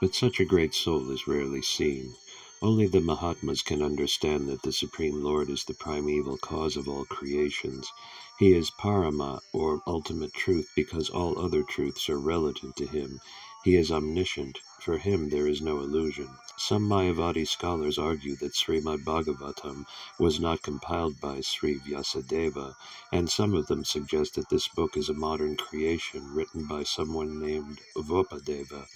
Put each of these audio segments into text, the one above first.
But such a great soul is rarely seen. Only the Mahatmas can understand that the Supreme Lord is the primeval cause of all creations. He is Parama, or ultimate truth, because all other truths are relative to him. He is omniscient. For him there is no illusion. Some Mayavadi scholars argue that Srimad Bhagavatam was not compiled by Sri Vyasadeva, and some of them suggest that this book is a modern creation written by someone named Vopadeva.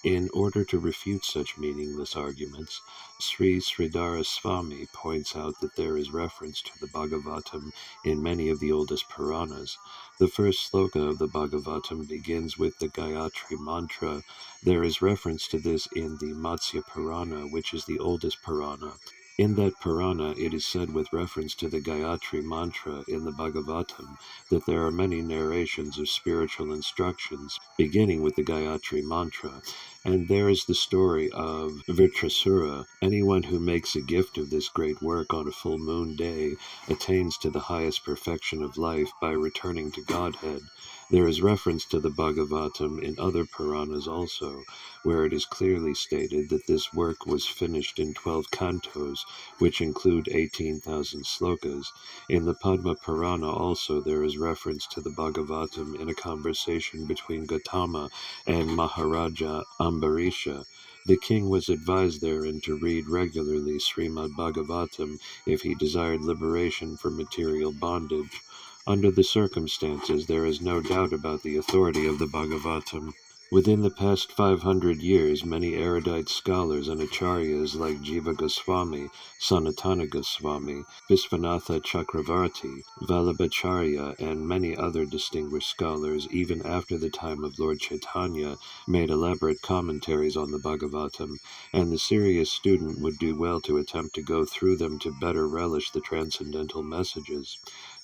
In order to refute such meaningless arguments, Sri Sridhara Swami points out that there is reference to the Bhagavatam in many of the oldest Puranas. The first sloka of the Bhagavatam begins with the Gayatri mantra. There is reference to this in the Matsya Purana, which is the oldest Purana. In that Purana, it is said with reference to the Gayatri mantra in the Bhagavatam that there are many narrations of spiritual instructions, beginning with the Gayatri mantra. And there is the story of Vritrasura. Anyone who makes a gift of this great work on a full moon day attains to the highest perfection of life by returning to Godhead. There is reference to the Bhagavatam in other Puranas also, where it is clearly stated that this work was finished in 12 cantos, which include 18,000 slokas. In the Padma Purana also there is reference to the Bhagavatam in a conversation between Gautama and Maharaja Ambarisha. The king was advised therein to read regularly Srimad Bhagavatam if he desired liberation from material bondage. Under the circumstances, there is no doubt about the authority of the Bhagavatam. Within the past 500 years, many erudite scholars and acharyas like Jiva Goswami, Sanatana Goswami, Visvanatha Chakravarti, Vallabhacharya, and many other distinguished scholars, even after the time of Lord Chaitanya, made elaborate commentaries on the Bhagavatam, and the serious student would do well to attempt to go through them to better relish the transcendental messages.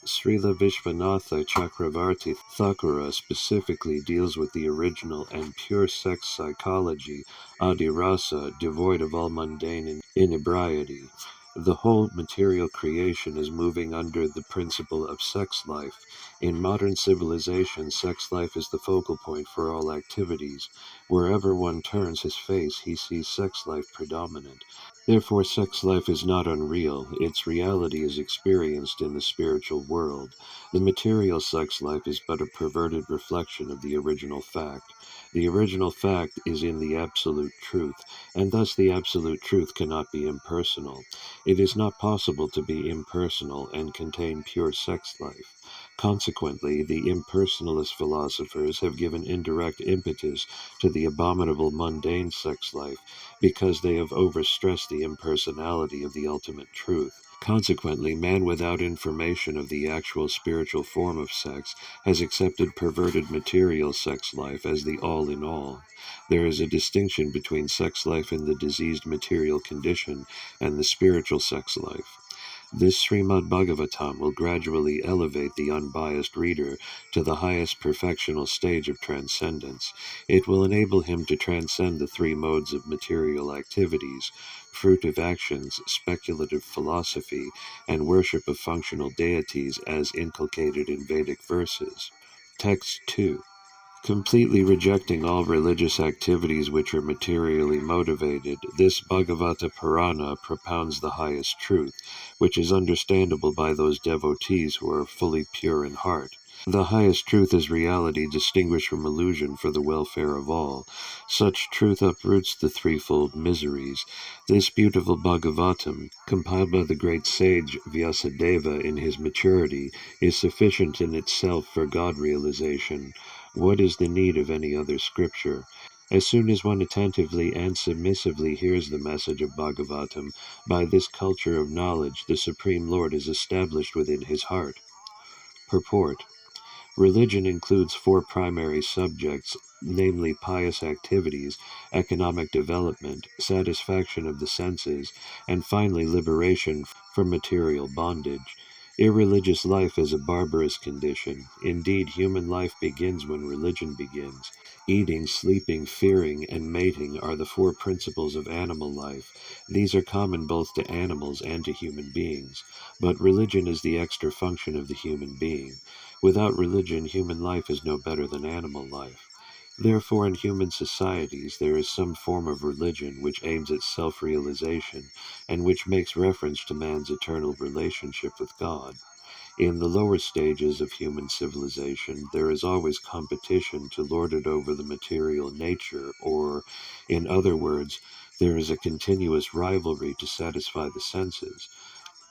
Srila Vishvanatha Chakravarti Thakura specifically deals with the original and pure sex psychology, adirasa, devoid of all mundane inebriety. The whole material creation is moving under the principle of sex life. In modern civilization, sex life is the focal point for all activities. Wherever one turns his face, he sees sex life predominant. Therefore, sex life is not unreal. Its reality is experienced in the spiritual world. The material sex life is but a perverted reflection of the original fact. The original fact is in the absolute truth, and thus the absolute truth cannot be impersonal. It is not possible to be impersonal and contain pure sex life. Consequently, the impersonalist philosophers have given indirect impetus to the abominable mundane sex life, because they have overstressed the impersonality of the ultimate truth. Consequently, man without information of the actual spiritual form of sex has accepted perverted material sex life as the all-in-all. There is a distinction between sex life in the diseased material condition and the spiritual sex life. This Srimad Bhagavatam will gradually elevate the unbiased reader to the highest perfectional stage of transcendence. It will enable him to transcend the three modes of material activities, fruitive actions, speculative philosophy, and worship of functional deities as inculcated in Vedic verses. Text 2. Completely rejecting all religious activities which are materially motivated, this Bhagavata Purana propounds the highest truth, which is understandable by those devotees who are fully pure in heart. The highest truth is reality distinguished from illusion for the welfare of all. Such truth uproots the threefold miseries. This beautiful Bhagavatam, compiled by the great sage Vyasadeva in his maturity, is sufficient in itself for God realization. What is the need of any other scripture? As soon as one attentively and submissively hears the message of Bhagavatam, by this culture of knowledge the Supreme Lord is established within his heart. Purport. Religion includes four primary subjects, namely pious activities, economic development, satisfaction of the senses, and finally liberation from material bondage. Irreligious life is a barbarous condition. Indeed, human life begins when religion begins. Eating, sleeping, fearing, and mating are the four principles of animal life. These are common both to animals and to human beings. But religion is the extra function of the human being. Without religion, human life is no better than animal life. Therefore, in human societies, there is some form of religion which aims at self-realization and which makes reference to man's eternal relationship with God. In the lower stages of human civilization, there is always competition to lord it over the material nature, or, in other words, there is a continuous rivalry to satisfy the senses.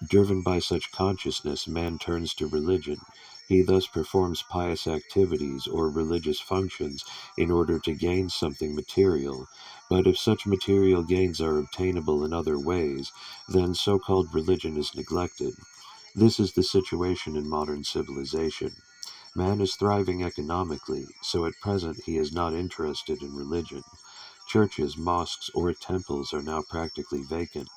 Driven by such consciousness, man turns to religion. He thus performs pious activities or religious functions in order to gain something material. But if such material gains are obtainable in other ways, then so-called religion is neglected. This is the situation in modern civilization. Man is thriving economically, so at present he is not interested in religion. Churches, mosques, or temples are now practically vacant.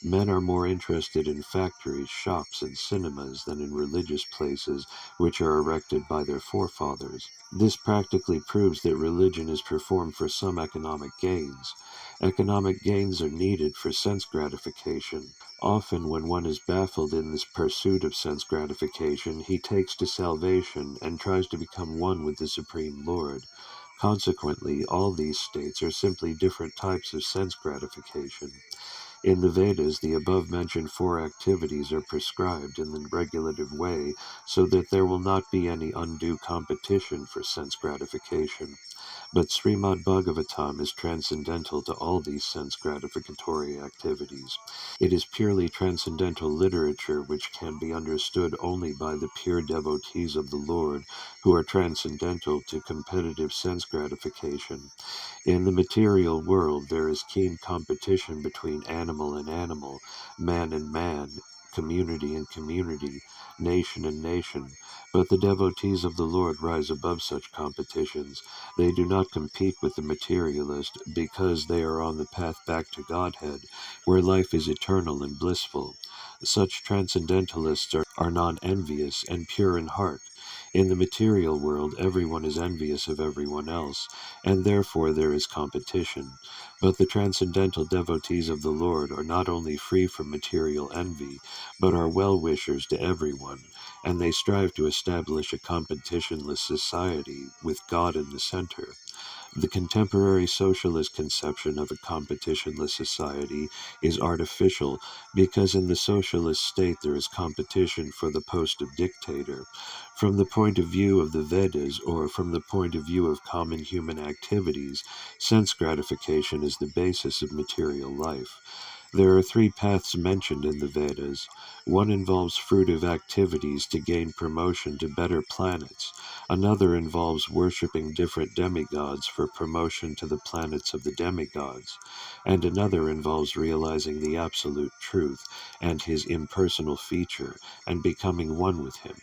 Men are more interested in factories, shops, and cinemas than in religious places which are erected by their forefathers. This practically proves that religion is performed for some economic gains. Economic gains are needed for sense gratification. Often, when one is baffled in this pursuit of sense gratification, he takes to salvation and tries to become one with the Supreme Lord. Consequently, all these states are simply different types of sense gratification. In the Vedas, the above-mentioned four activities are prescribed in the regulative way so that there will not be any undue competition for sense gratification. But Srimad Bhagavatam is transcendental to all these sense gratificatory activities. It is purely transcendental literature which can be understood only by the pure devotees of the Lord who are transcendental to competitive sense gratification. In the material world, there is keen competition between animal and animal, man and man, community and community, nation and nation. But the devotees of the Lord rise above such competitions. They do not compete with the materialist because they are on the path back to Godhead, where life is eternal and blissful. Such transcendentalists are non-envious and pure in heart. In the material world, everyone is envious of everyone else, and therefore there is competition. But the transcendental devotees of the Lord are not only free from material envy, but are well-wishers to everyone, and they strive to establish a competitionless society with God in the center. The contemporary socialist conception of a competitionless society is artificial because in the socialist state there is competition for the post of dictator. From the point of view of the Vedas, or from the point of view of common human activities, sense gratification is the basis of material life. There are three paths mentioned in the Vedas. One involves fruitive activities to gain promotion to better planets. Another involves worshipping different demigods for promotion to the planets of the demigods. And another involves realizing the absolute truth and his impersonal feature and becoming one with him.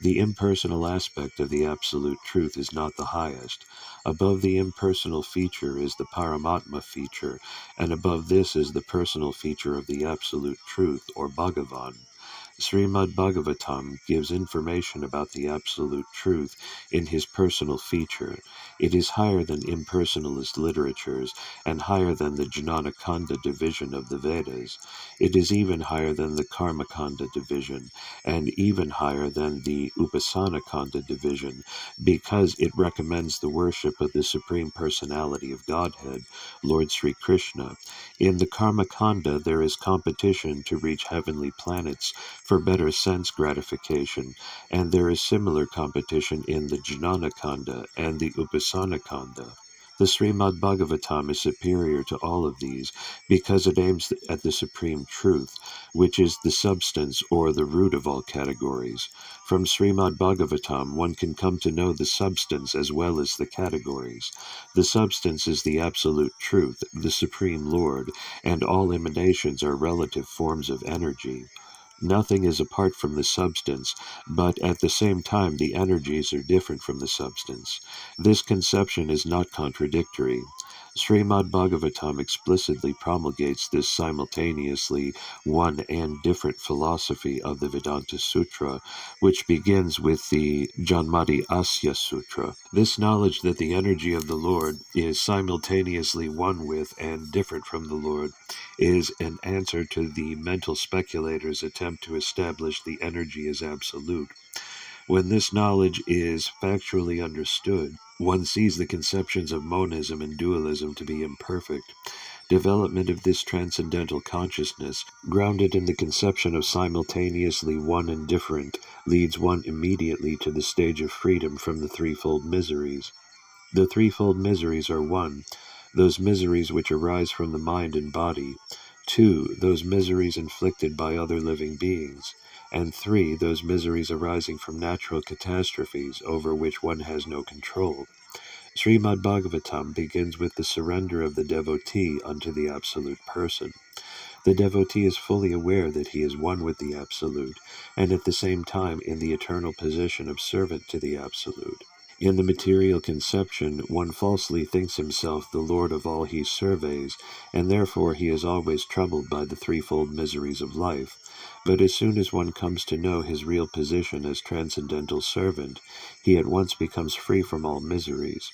The impersonal aspect of the absolute truth is not the highest. Above the impersonal feature is the Paramatma feature, and above this is the personal feature of the absolute truth, or Bhagavan. Srimad Bhagavatam gives information about the absolute truth in his personal feature. It is higher than impersonalist literatures and higher than the Jnanakanda division of the Vedas. It is even higher than the Karmakanda division and even higher than the Upasanakanda division because it recommends the worship of the Supreme Personality of Godhead, Lord Sri Krishna. In the Karmakanda, there is competition to reach heavenly planets for better sense gratification, and there is similar competition in the Jnanakanda and the Upasanakanda. The Srimad Bhagavatam is superior to all of these because it aims at the supreme truth, which is the substance or the root of all categories. From Srimad Bhagavatam, one can come to know the substance as well as the categories. The substance is the absolute truth, the Supreme Lord, and all emanations are relative forms of energy. Nothing is apart from the substance, but at the same time the energies are different from the substance. This conception is not contradictory. Srimad Bhagavatam explicitly promulgates this simultaneously one and different philosophy of the Vedanta Sutra, which begins with the Janmati Asya Sutra. This knowledge that the energy of the Lord is simultaneously one with and different from the Lord is an answer to the mental speculator's attempt to establish the energy as absolute. When this knowledge is factually understood, one sees the conceptions of monism and dualism to be imperfect. Development of this transcendental consciousness, grounded in the conception of simultaneously one and different, leads one immediately to the stage of freedom from the threefold miseries. The threefold miseries are 1. Those miseries which arise from the mind and body; 2. Those miseries inflicted by other living beings; and 3. Those miseries arising from natural catastrophes over which one has no control. Srimad Bhagavatam begins with the surrender of the devotee unto the Absolute Person. The devotee is fully aware that he is one with the Absolute, and at the same time in the eternal position of servant to the Absolute. In the material conception, one falsely thinks himself the lord of all he surveys, and therefore he is always troubled by the threefold miseries of life. But as soon as one comes to know his real position as transcendental servant, he at once becomes free from all miseries.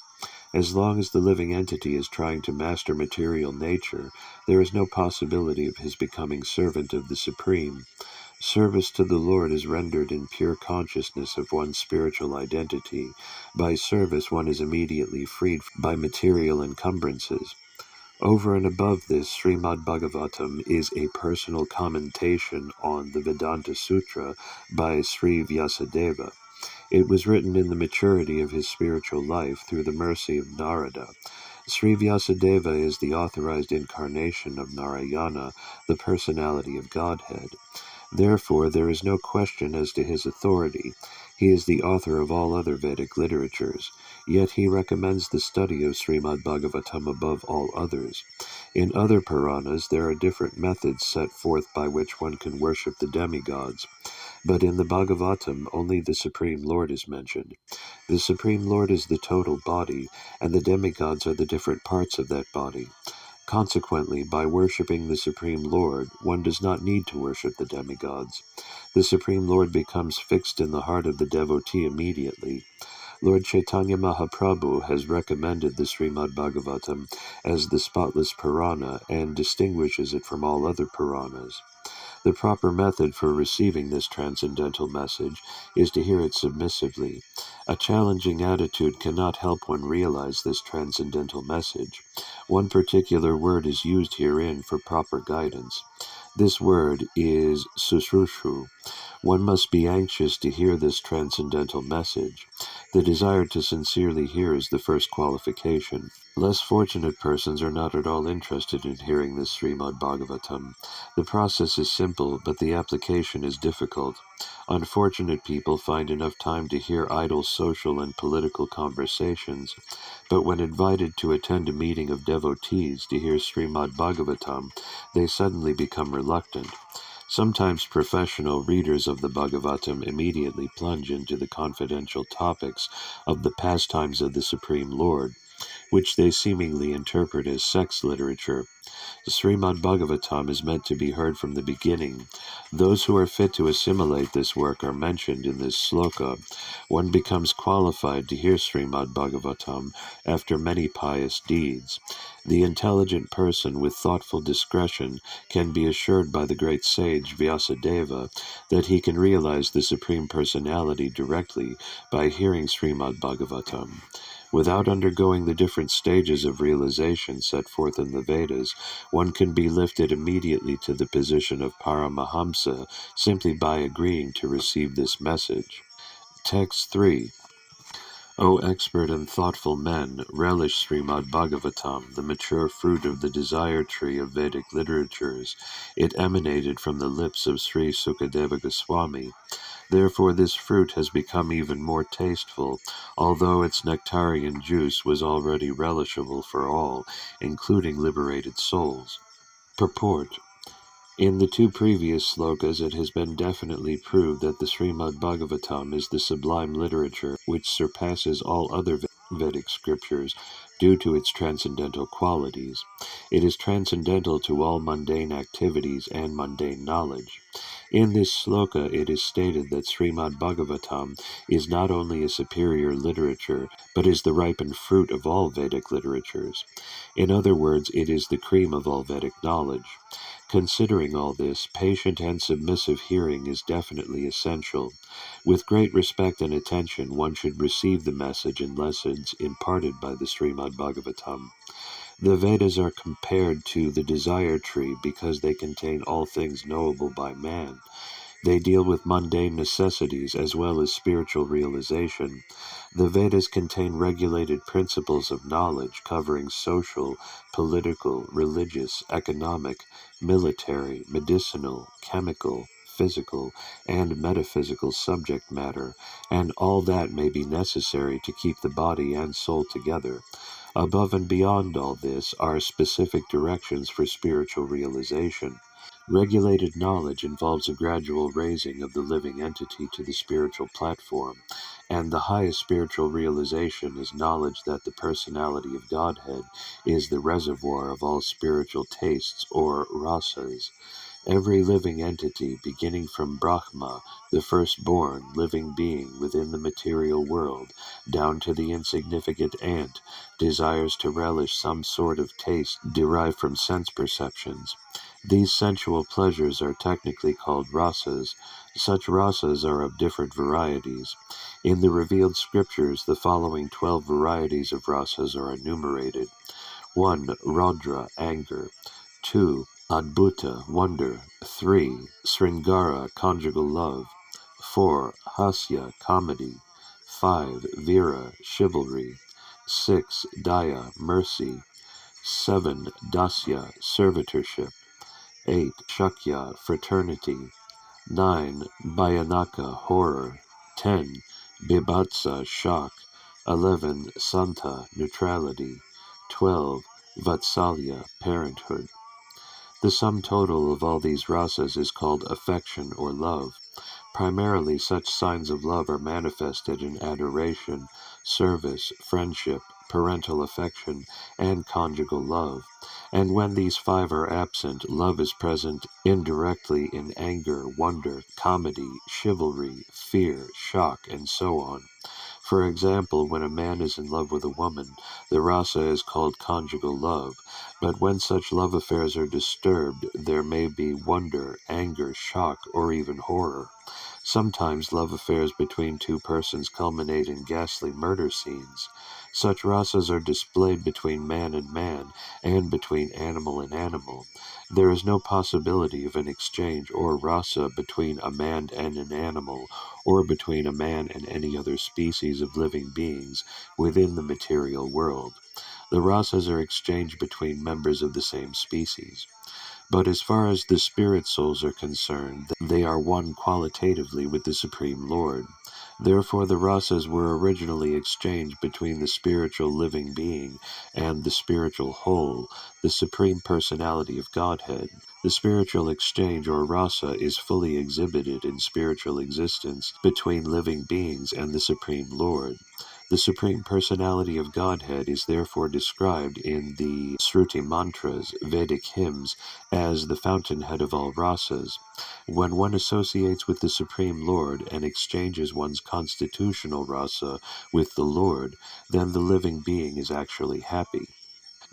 As long as the living entity is trying to master material nature, there is no possibility of his becoming servant of the Supreme. Service to the Lord is rendered in pure consciousness of one's spiritual identity. By service, one is immediately freed by material encumbrances. Over and above this, Srimad Bhagavatam is a personal commentation on the Vedanta Sutra by Sri Vyasadeva. It was written in the maturity of his spiritual life through the mercy of Narada. Sri Vyasadeva is the authorized incarnation of Narayana, the personality of Godhead. Therefore, there is no question as to his authority. He is the author of all other Vedic literatures, yet he recommends the study of Srimad Bhagavatam above all others. In other Puranas, there are different methods set forth by which one can worship the demigods, but in the Bhagavatam only the Supreme Lord is mentioned. The Supreme Lord is the total body, and the demigods are the different parts of that body. Consequently, by worshipping the Supreme Lord, one does not need to worship the demigods. The Supreme Lord becomes fixed in the heart of the devotee immediately. Lord Chaitanya Mahaprabhu has recommended the Srimad Bhagavatam as the spotless Purana and distinguishes it from all other Puranas. The proper method for receiving this transcendental message is to hear it submissively. A challenging attitude cannot help one realize this transcendental message. One particular word is used herein for proper guidance. This word is susrushu. One must be anxious to hear this transcendental message. The desire to sincerely hear is the first qualification. Less fortunate persons are not at all interested in hearing this Srimad Bhagavatam. The process is simple, but the application is difficult. Unfortunate people find enough time to hear idle social and political conversations, but when invited to attend a meeting of devotees to hear Srimad Bhagavatam, they suddenly become reluctant. Sometimes professional readers of the Bhagavatam immediately plunge into the confidential topics of the pastimes of the Supreme Lord, which they seemingly interpret as sex literature. The Srimad Bhagavatam is meant to be heard from the beginning. Those who are fit to assimilate this work are mentioned in this sloka. One becomes qualified to hear Srimad Bhagavatam after many pious deeds. The intelligent person with thoughtful discretion can be assured by the great sage Vyasadeva that he can realize the Supreme Personality directly by hearing Srimad Bhagavatam. Without undergoing the different stages of realization set forth in the Vedas, one can be lifted immediately to the position of Paramahamsa simply by agreeing to receive this message. Text 3. O expert and thoughtful men, relish Srimad Bhagavatam, the mature fruit of the desire tree of Vedic literatures. It emanated from the lips of Sri Sukadeva Goswami. Therefore this fruit has become even more tasteful, although its nectarian juice was already relishable for all, including liberated souls. Purport. In the two previous slokas it has been definitely proved that the Srimad Bhagavatam is the sublime literature which surpasses all other Vedic scriptures due to its transcendental qualities. It is transcendental to all mundane activities and mundane knowledge. In this sloka it is stated that Srimad Bhagavatam is not only a superior literature, but is the ripened fruit of all Vedic literatures. In other words, it is the cream of all Vedic knowledge. Considering all this, patient and submissive hearing is definitely essential. With great respect and attention, one should receive the message and lessons imparted by the Srimad Bhagavatam. The Vedas are compared to the desire tree because they contain all things knowable by man. They deal with mundane necessities as well as spiritual realization. The Vedas contain regulated principles of knowledge covering social, political, religious, economic, military, medicinal, chemical, physical, and metaphysical subject matter, and all that may be necessary to keep the body and soul together. Above and beyond all this are specific directions for spiritual realization. Regulated knowledge involves a gradual raising of the living entity to the spiritual platform, and the highest spiritual realization is knowledge that the personality of Godhead is the reservoir of all spiritual tastes or rasas. Every living entity, beginning from Brahma, the firstborn living being within the material world, down to the insignificant ant, desires to relish some sort of taste derived from sense perceptions. These sensual pleasures are technically called rasas. Such rasas are of different varieties. In the revealed scriptures, the following 12 varieties of rasas are enumerated. 1. Raudra, anger. 2. Adbhuta, wonder. 3. Sringara, conjugal love. 4. Hasya, comedy. 5. Vira, chivalry. 6. Daya, mercy. 7. Dasya, servitorship. 8. Shakya, fraternity. 9. Bhayanaka, horror. 10. Bibhatsa, shock. 11. Santa, neutrality. 12. Vatsalya, parenthood. The sum total of all these rasas is called affection or love. Primarily, such signs of love are manifested in adoration, service, friendship, parental affection, and conjugal love. And when these 5 are absent, love is present indirectly in anger, wonder, comedy, chivalry, fear, shock, and so on. For example, when a man is in love with a woman, the rasa is called conjugal love, but when such love affairs are disturbed, there may be wonder, anger, shock, or even horror. Sometimes love affairs between two persons culminate in ghastly murder scenes. Such rasas are displayed between man and between animal and animal. There is no possibility of an exchange or rasa between a man and an animal, or between a man and any other species of living beings within the material world. The rasas are exchanged between members of the same species. But as far as the spirit souls are concerned, they are one qualitatively with the Supreme Lord. Therefore the rasas were originally exchanged between the spiritual living being and the spiritual whole, the Supreme Personality of Godhead. The spiritual exchange or rasa is fully exhibited in spiritual existence between living beings and the Supreme Lord. The Supreme Personality of Godhead is therefore described in the Sruti mantras, Vedic hymns, as the fountainhead of all rasas. When one associates with the Supreme Lord and exchanges one's constitutional rasa with the Lord, then the living being is actually happy.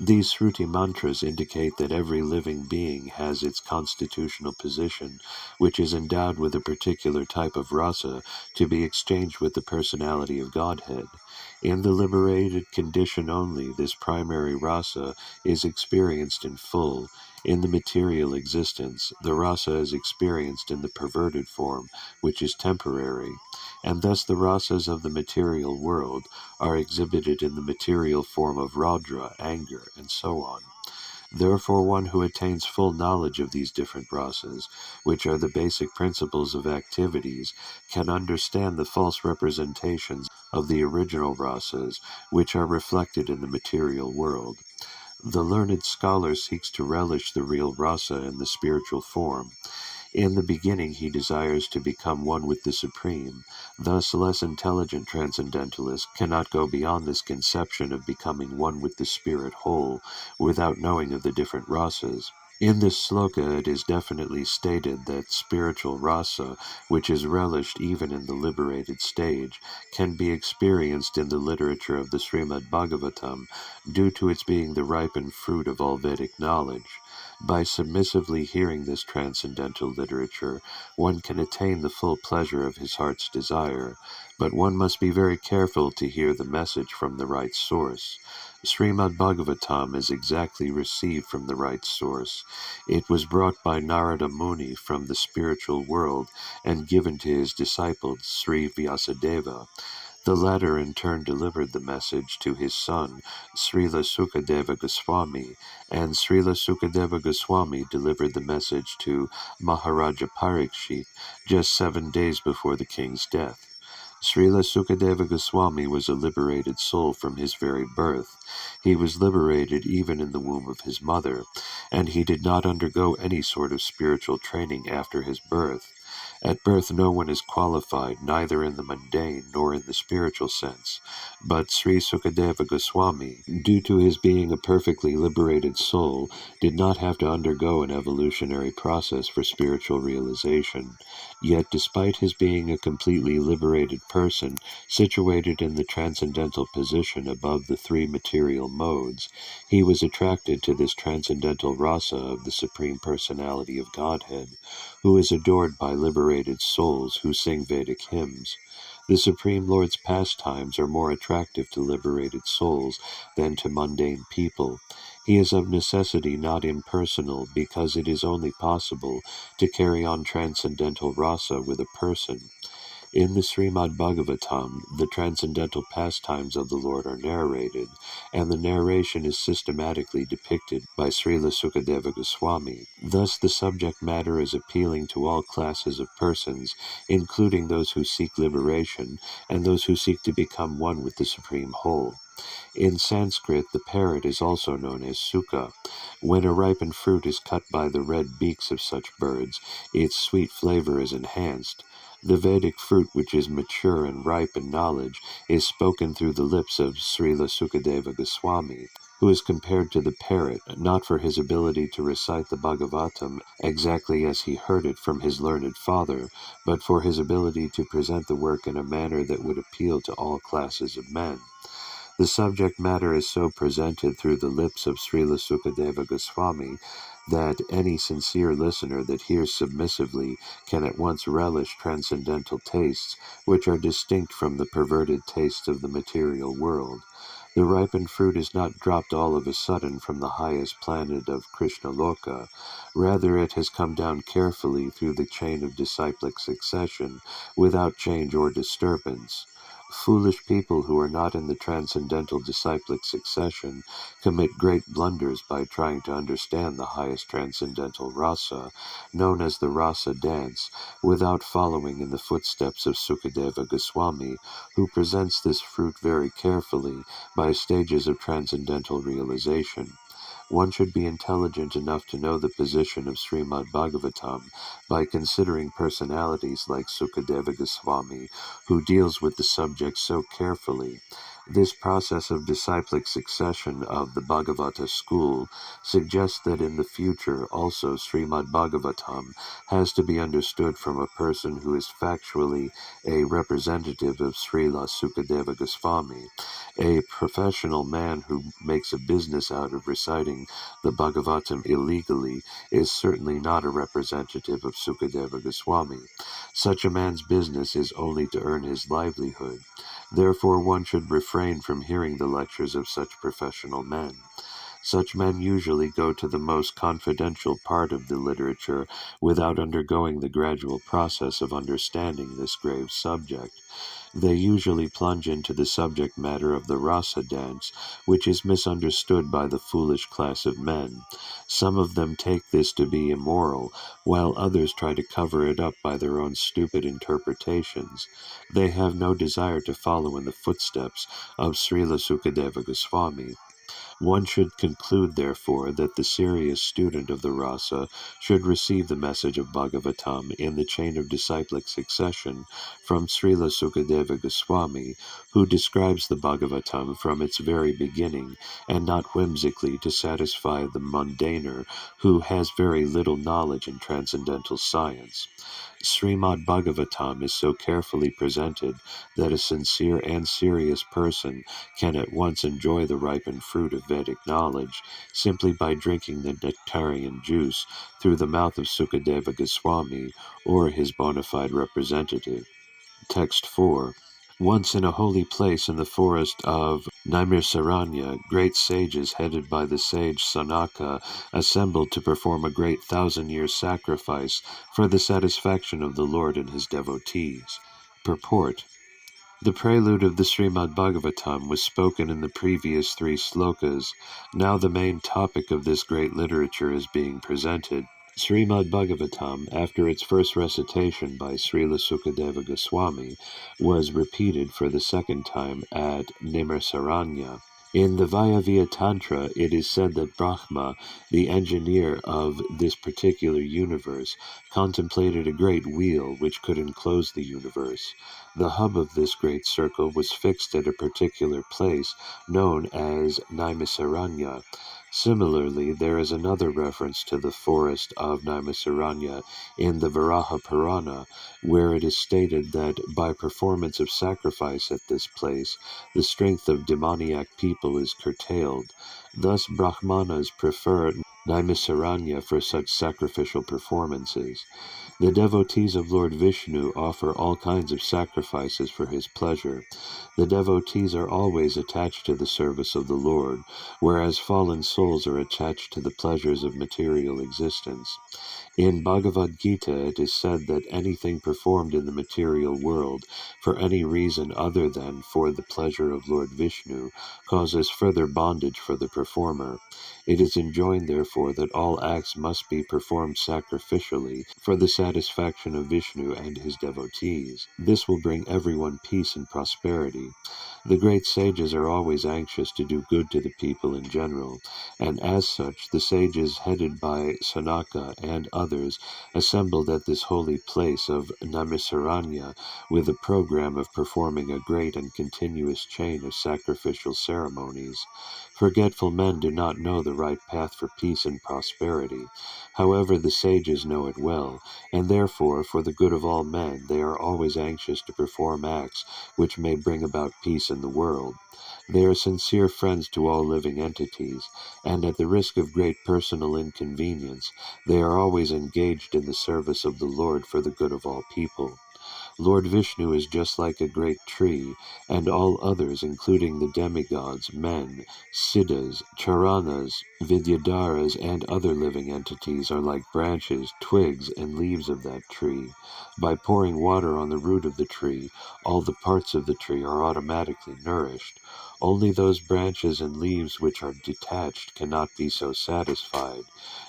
These Shruti mantras indicate that every living being has its constitutional position, which is endowed with a particular type of rasa to be exchanged with the personality of Godhead. In the liberated condition only, this primary rasa is experienced in full. In the material existence, the rasa is experienced in the perverted form, which is temporary, and thus the rasas of the material world are exhibited in the material form of raudra, anger, and so on. Therefore, one who attains full knowledge of these different rasas, which are the basic principles of activities, can understand the false representations of the original rasas, which are reflected in the material world. The learned scholar seeks to relish the real rasa in the spiritual form. In the beginning he desires to become one with the Supreme. Thus less intelligent transcendentalists cannot go beyond this conception of becoming one with the spirit whole, without knowing of the different rasas. In this sloka, it is definitely stated that spiritual rasa, which is relished even in the liberated stage, can be experienced in the literature of the Srimad Bhagavatam due to its being the ripened fruit of all Vedic knowledge. By submissively hearing this transcendental literature, one can attain the full pleasure of his heart's desire, but one must be very careful to hear the message from the right source. Srimad Bhagavatam is exactly received from the right source. It was brought by Narada Muni from the spiritual world and given to his disciple Sri Vyasadeva. The latter in turn delivered the message to his son, Srila Sukadeva Goswami, and Srila Sukadeva Goswami delivered the message to Maharaja Parikshit just 7 days before the king's death. Srila Sukadeva Goswami was a liberated soul from his very birth. He was liberated even in the womb of his mother, and he did not undergo any sort of spiritual training after his birth. At birth no one is qualified, neither in the mundane nor in the spiritual sense, but Sri Sukadeva Goswami, due to his being a perfectly liberated soul, did not have to undergo an evolutionary process for spiritual realization. Yet despite his being a completely liberated person, situated in the transcendental position above the three material modes, he was attracted to this transcendental rasa of the Supreme Personality of Godhead, who is adored by liberated souls who sing Vedic hymns. The Supreme Lord's pastimes are more attractive to liberated souls than to mundane people. He is of necessity not impersonal because it is only possible to carry on transcendental rasa with a person. In the Srimad Bhagavatam, the transcendental pastimes of the Lord are narrated, and the narration is systematically depicted by Srila Sukadeva Goswami. Thus the subject matter is appealing to all classes of persons, including those who seek liberation and those who seek to become one with the Supreme Whole. In Sanskrit, the parrot is also known as suka. When a ripened fruit is cut by the red beaks of such birds, its sweet flavor is enhanced. The Vedic fruit, which is mature and ripe in knowledge, is spoken through the lips of Srila Sukadeva Goswami, who is compared to the parrot, not for his ability to recite the Bhagavatam exactly as he heard it from his learned father, but for his ability to present the work in a manner that would appeal to all classes of men. The subject matter is so presented through the lips of Srila Sukadeva Goswami that any sincere listener that hears submissively can at once relish transcendental tastes, which are distinct from the perverted tastes of the material world. The ripened fruit is not dropped all of a sudden from the highest planet of Krishnaloka. Rather, it has come down carefully through the chain of disciplic succession, without change or disturbance. Foolish people who are not in the transcendental disciplic succession commit great blunders by trying to understand the highest transcendental rasa, known as the rasa dance, without following in the footsteps of Sukadeva Goswami, who presents this fruit very carefully by stages of transcendental realization. One should be intelligent enough to know the position of Srimad Bhagavatam by considering personalities like Sukadeva Goswami, who deals with the subject so carefully. This process of disciplic succession of the Bhagavata school suggests that in the future also Srimad Bhagavatam has to be understood from a person who is factually a representative of Srila Sukadeva Goswami. A professional man who makes a business out of reciting the Bhagavatam illegally is certainly not a representative of Sukadeva Goswami. Such a man's business is only to earn his livelihood. Therefore one should refrain from hearing the lectures of such professional men. Such men usually go to the most confidential part of the literature without undergoing the gradual process of understanding this grave subject. They usually plunge into the subject matter of the rasa dance, which is misunderstood by the foolish class of men. Some of them take this to be immoral, while others try to cover it up by their own stupid interpretations. They have no desire to follow in the footsteps of Srila Sukadeva Goswami. One should conclude, therefore, that the serious student of the rasa should receive the message of Bhagavatam in the chain of disciplic succession from Srila Sukadeva Goswami, who describes the Bhagavatam from its very beginning, and not whimsically to satisfy the mundaner who has very little knowledge in transcendental science. Srimad Bhagavatam is so carefully presented that a sincere and serious person can at once enjoy the ripened fruit of Vedic knowledge simply by drinking the nectarian juice through the mouth of Sukadeva Goswami or his bona fide representative. Text 4. Once in a holy place in the forest of Naimisaranya, great sages headed by the sage Sanaka assembled to perform a great 1,000-year sacrifice for the satisfaction of the Lord and his devotees. Purport. The prelude of the Srimad Bhagavatam was spoken in the previous 3 slokas. Now the main topic of this great literature is being presented. Srimad Bhagavatam, after its first recitation by Srila Sukadeva Goswami, was repeated for the second time at Naimisaranya. In the Vayavya Tantra, it is said that Brahma, the engineer of this particular universe, contemplated a great wheel which could enclose the universe. The hub of this great circle was fixed at a particular place known as Naimisaranya. Similarly, there is another reference to the forest of Naimisaranya in the Varaha Purana, where it is stated that by performance of sacrifice at this place, the strength of demoniac people is curtailed. Thus, Brahmanas prefer Naimisaranya for such sacrificial performances. The devotees of Lord Vishnu offer all kinds of sacrifices for his pleasure. The devotees are always attached to the service of the Lord, whereas fallen souls are attached to the pleasures of material existence. In Bhagavad Gita, it is said that anything performed in the material world for any reason other than for the pleasure of Lord Vishnu causes further bondage for the performer. It is enjoined, therefore, that all acts must be performed sacrificially for the satisfaction of Vishnu and his devotees. This will bring everyone peace and prosperity. The great sages are always anxious to do good to the people in general, and as such the sages headed by Sanaka and others assembled at this holy place of Naimisaranya with a program of performing a great and continuous chain of sacrificial ceremonies. Forgetful men do not know the right path for peace and prosperity. However, the sages know it well, and therefore, for the good of all men, they are always anxious to perform acts which may bring about peace in the world. They are sincere friends to all living entities, and at the risk of great personal inconvenience, they are always engaged in the service of the Lord for the good of all people. Lord Vishnu is just like a great tree, and all others, including the demigods, men, siddhas, charanas, vidyadharas, and other living entities, are like branches, twigs, and leaves of that tree. By pouring water on the root of the tree, all the parts of the tree are automatically nourished. Only those branches and leaves which are detached cannot be so satisfied.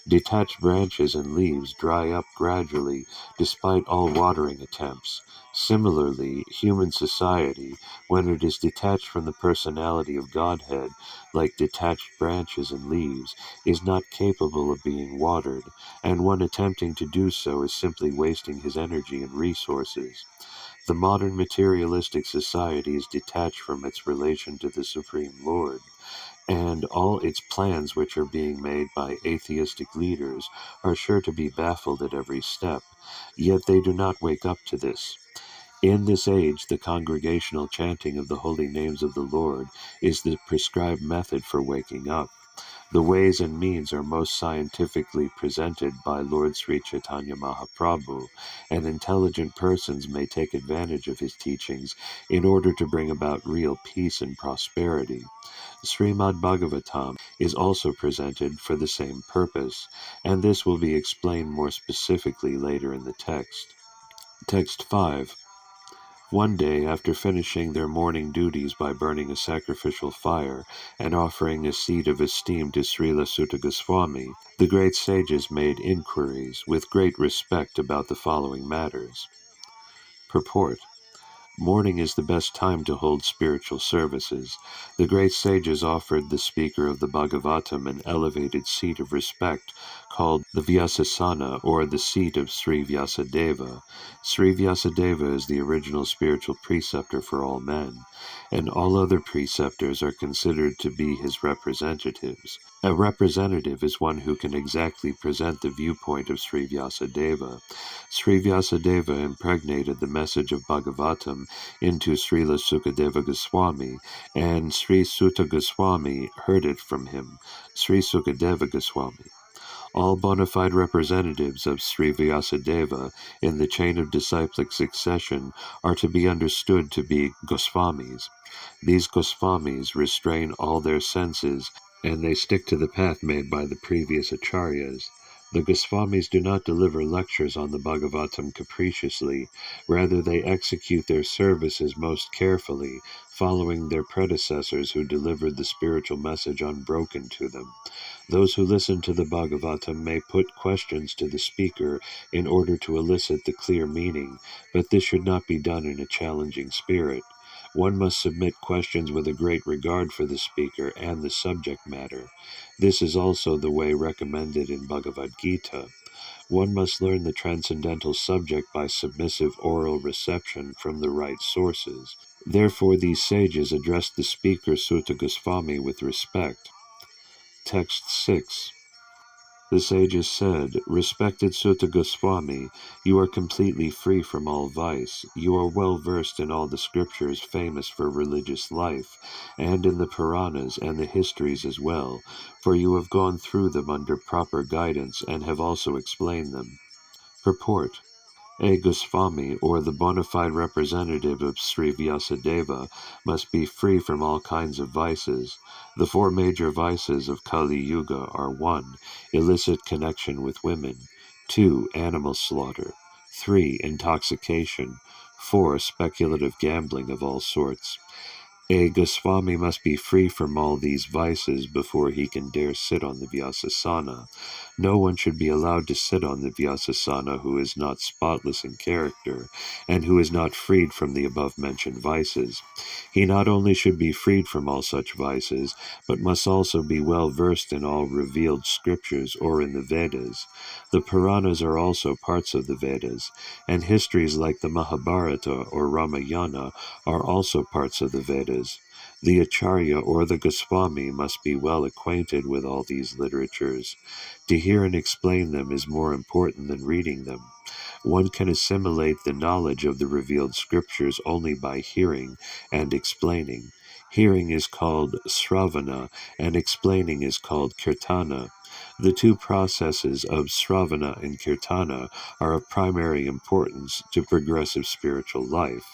Detached branches and leaves dry up gradually, despite all watering attempts. Similarly, human society, when it is detached from the personality of Godhead, like detached branches and leaves, is not capable of being watered, and one attempting to do so is simply wasting his energy and resources. The modern materialistic society is detached from its relation to the Supreme Lord, and all its plans which are being made by atheistic leaders are sure to be baffled at every step, yet they do not wake up to this. In this age, the congregational chanting of the holy names of the Lord is the prescribed method for waking up. The ways and means are most scientifically presented by Lord Sri Chaitanya Mahaprabhu, and intelligent persons may take advantage of his teachings in order to bring about real peace and prosperity. Srimad Bhagavatam is also presented for the same purpose, and this will be explained more specifically later in the text. Text 5. One day, after finishing their morning duties by burning a sacrificial fire and offering a seat of esteem to Srila Sutta Goswami, the great sages made inquiries with great respect about the following matters. Purport. Morning is the best time to hold spiritual services. The great sages offered the speaker of the Bhagavatam an elevated seat of respect called the Vyasasana, or the seat of Sri Vyasadeva. Sri Vyasadeva is the original spiritual preceptor for all men, and all other preceptors are considered to be his representatives. A representative is one who can exactly present the viewpoint of Sri Vyasadeva. Sri Vyasadeva impregnated the message of Bhagavatam into Srila Sukadeva Goswami, and Sri Suta Goswami heard it from him, Sri Sukadeva Goswami. All bona fide representatives of Sri Vyasadeva in the chain of disciplic succession are to be understood to be Goswamis. These Goswamis restrain all their senses, and they stick to the path made by the previous acharyas. The Goswamis do not deliver lectures on the Bhagavatam capriciously, rather they execute their services most carefully, following their predecessors who delivered the spiritual message unbroken to them. Those who listen to the Bhagavatam may put questions to the speaker in order to elicit the clear meaning, but this should not be done in a challenging spirit. One must submit questions with a great regard for the speaker and the subject matter. This is also the way recommended in Bhagavad Gita. One must learn the transcendental subject by submissive oral reception from the right sources. Therefore these sages addressed the speaker Suta Goswami with respect. Text 6. The sages said, "Respected Suta Goswami, you are completely free from all vice. You are well versed in all the scriptures famous for religious life, and in the Puranas and the histories as well, for you have gone through them under proper guidance and have also explained them." Purport. A Goswami, or the bona fide representative of Sri Vyasadeva, must be free from all kinds of vices. The four major vices of Kali Yuga are 1. Illicit connection with women, 2. Animal slaughter, 3. Intoxication, 4. Speculative gambling of all sorts. A Goswami must be free from all these vices before he can dare sit on the Vyasasana. No one should be allowed to sit on the Vyasasana who is not spotless in character, and who is not freed from the above-mentioned vices. He not only should be freed from all such vices, but must also be well versed in all revealed scriptures or in the Vedas. The Puranas are also parts of the Vedas, and histories like the Mahabharata or Ramayana are also parts of the Vedas. The Acharya or the Goswami must be well acquainted with all these literatures. To hear and explain them is more important than reading them. One can assimilate the knowledge of the revealed scriptures only by hearing and explaining. Hearing is called Sravana, and explaining is called Kirtana. The two processes of Sravana and Kirtana are of primary importance to progressive spiritual life.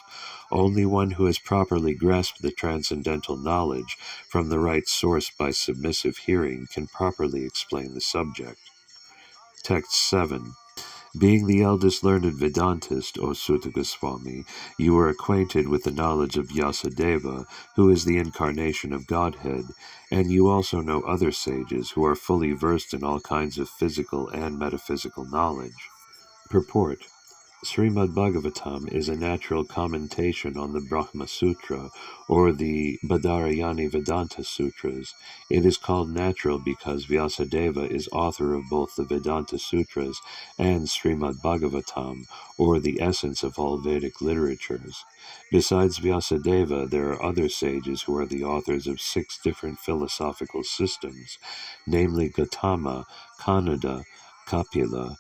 Only one who has properly grasped the transcendental knowledge from the right source by submissive hearing can properly explain the subject. Text 7. Being the eldest learned Vedantist, O Suta Goswami, you are acquainted with the knowledge of Vyasadeva, who is the incarnation of Godhead, and you also know other sages who are fully versed in all kinds of physical and metaphysical knowledge. Purport. Srimad Bhagavatam is a natural commentation on the Brahma Sutra, or the Badarayani Vedanta Sutras. It is called natural because Vyasadeva is author of both the Vedanta Sutras and Srimad Bhagavatam, or the essence of all Vedic literatures. Besides Vyasadeva, there are other sages who are the authors of 6 different philosophical systems, namely Gautama, Kanada, Kapila,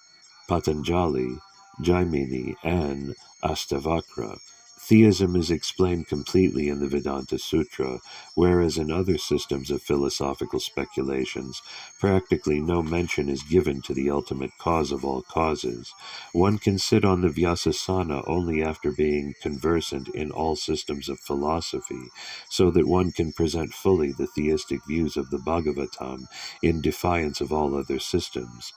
Patanjali, Jaimini, and Astavakra. Theism is explained completely in the Vedanta Sutra, whereas in other systems of philosophical speculations, practically no mention is given to the ultimate cause of all causes. One can sit on the Vyasasana only after being conversant in all systems of philosophy, so that one can present fully the theistic views of the Bhagavatam in defiance of all other systems.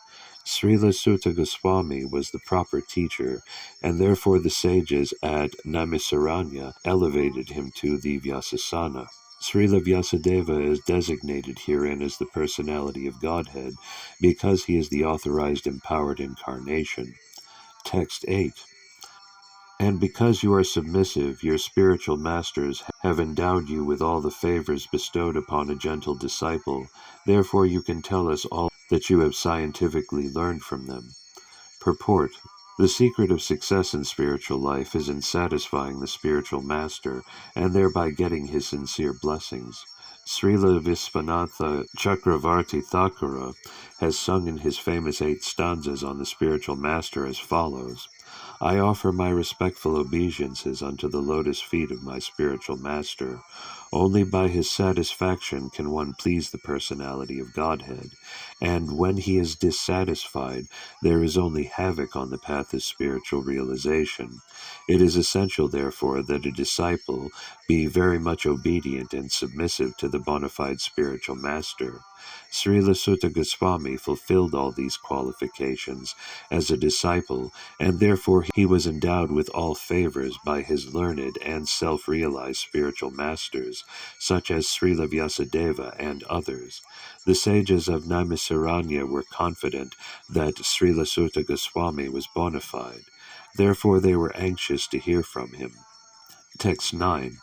Srila Suta Goswami was the proper teacher, and therefore the sages at Namisaranya elevated him to the Vyasasana. Srila Vyasadeva is designated herein as the personality of Godhead, because he is the authorized empowered incarnation. Text 8. And because you are submissive, your spiritual masters have endowed you with all the favors bestowed upon a gentle disciple. Therefore you can tell us all that you have scientifically learned from them. Purport: the secret of success in spiritual life is in satisfying the spiritual master, and thereby getting his sincere blessings. Srila Visvanatha Chakravarti Thakura has sung in his famous 8 stanzas on the spiritual master as follows: I offer my respectful obeisances unto the lotus feet of my spiritual master. Only by his satisfaction can one please the personality of Godhead, and when he is dissatisfied, there is only havoc on the path of spiritual realization. It is essential, therefore, that a disciple be very much obedient and submissive to the bona fide spiritual master. Srila Sutta Goswami fulfilled all these qualifications as a disciple, and therefore he was endowed with all favors by his learned and self-realized spiritual masters, such as Srila Vyasadeva and others. The sages of Naimisaranya were confident that Srila Sutta Goswami was bona fide. Therefore they were anxious to hear from him. Text 9.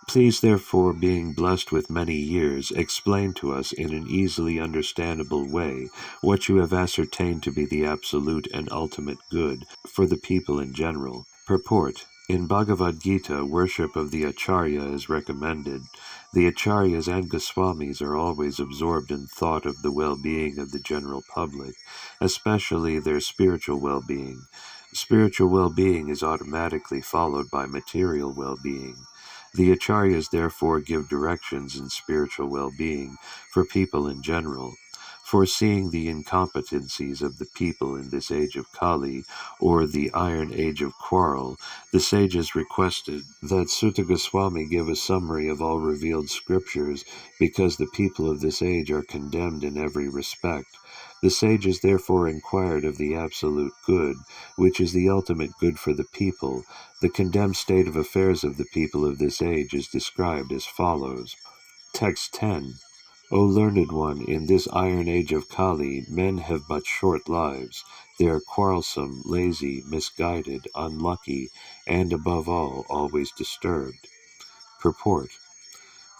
Please, therefore, being blessed with many years, explain to us in an easily understandable way what you have ascertained to be the absolute and ultimate good for the people in general. Purport: in Bhagavad Gita, worship of the Acharya is recommended. The Acharyas and Goswamis are always absorbed in thought of the well-being of the general public, especially their spiritual well-being. Spiritual well-being is automatically followed by material well-being. The Acharyas therefore give directions in spiritual well-being for people in general. Foreseeing the incompetencies of the people in this age of Kali, or the iron age of quarrel, the sages requested that Sutta Goswami give a summary of all revealed scriptures, because the people of this age are condemned in every respect. The sages therefore inquired of the absolute good, which is the ultimate good for the people. The condemned state of affairs of the people of this age is described as follows. Text 10. O learned one, in this iron age of Kali, men have but short lives. They are quarrelsome, lazy, misguided, unlucky, and above all, always disturbed. Purport: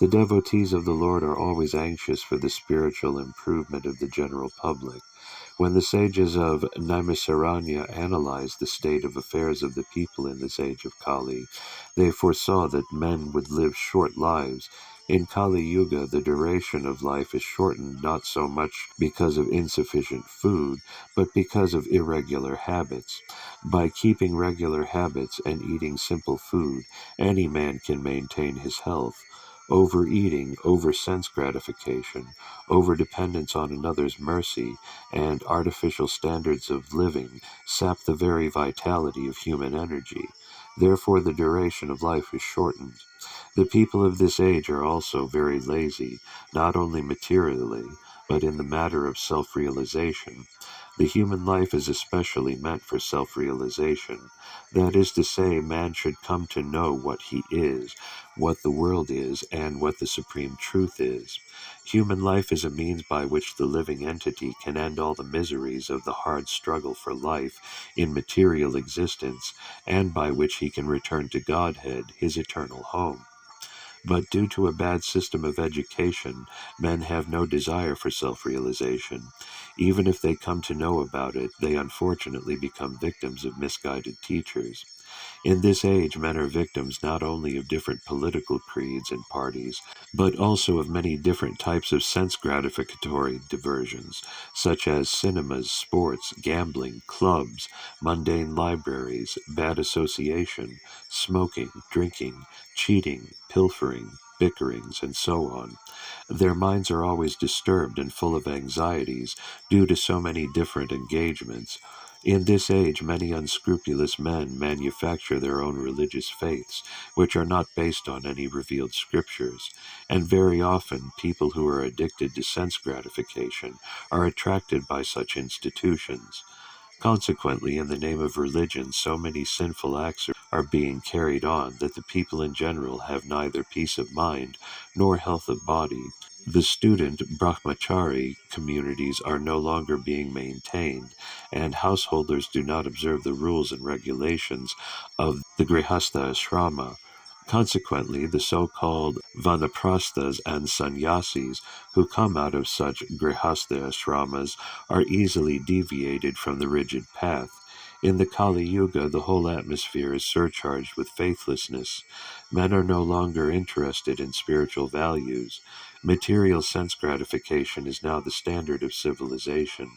the devotees of the Lord are always anxious for the spiritual improvement of the general public. When the sages of Naimisaranya analyzed the state of affairs of the people in this age of Kali, they foresaw that men would live short lives. In Kali Yuga, the duration of life is shortened not so much because of insufficient food, but because of irregular habits. By keeping regular habits and eating simple food, any man can maintain his health. Overeating, over-sense gratification, over-dependence on another's mercy, and artificial standards of living sap the very vitality of human energy. Therefore the duration of life is shortened. The people of this age are also very lazy, not only materially, but in the matter of self-realization. The human life is especially meant for self-realization. That is to say, man should come to know what he is, what the world is, and what the supreme truth is. Human life is a means by which the living entity can end all the miseries of the hard struggle for life in material existence, and by which he can return to Godhead, his eternal home. But due to a bad system of education, men have no desire for self-realization. Even if they come to know about it, they unfortunately become victims of misguided teachers. In this age, men are victims not only of different political creeds and parties, but also of many different types of sense-gratificatory diversions, such as cinemas, sports, gambling, clubs, mundane libraries, bad association, smoking, drinking, cheating, pilfering, bickerings, and so on. Their minds are always disturbed and full of anxieties due to so many different engagements. In this age, many unscrupulous men manufacture their own religious faiths, which are not based on any revealed scriptures, and very often people who are addicted to sense gratification are attracted by such institutions. Consequently, in the name of religion, so many sinful acts are being carried on that the people in general have neither peace of mind nor health of body. The student brahmachari communities are no longer being maintained, and householders do not observe the rules and regulations of the Grihastha ashrama. Consequently, the so-called vanaprasthas and sannyasis who come out of such grihastha ashramas are easily deviated from the rigid path. In the Kali Yuga, the whole atmosphere is surcharged with faithlessness. Men are no longer interested in spiritual values. Material sense gratification is now the standard of civilization.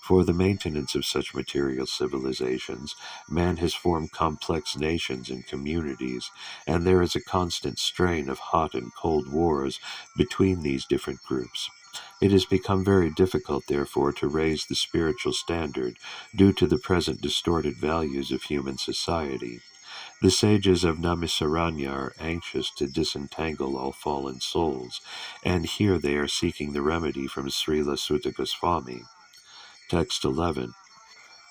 For the maintenance of such material civilizations, man has formed complex nations and communities, and there is a constant strain of hot and cold wars between these different groups. It has become very difficult, therefore, to raise the spiritual standard due to the present distorted values of human society. The sages of Namisaranya are anxious to disentangle all fallen souls, and here they are seeking the remedy from Srila Sutta Goswami. Text 11.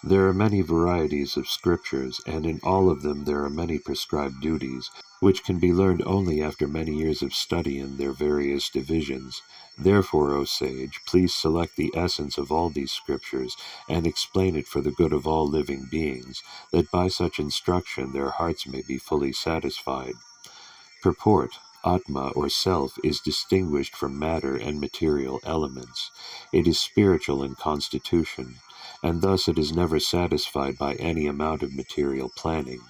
There are many varieties of scriptures, and in all of them there are many prescribed duties, which can be learned only after many years of study in their various divisions. Therefore, O sage, please select the essence of all these scriptures, and explain it for the good of all living beings, that by such instruction their hearts may be fully satisfied. Purport: Atma, or self, is distinguished from matter and material elements. It is spiritual in constitution, and thus it is never satisfied by any amount of material planning.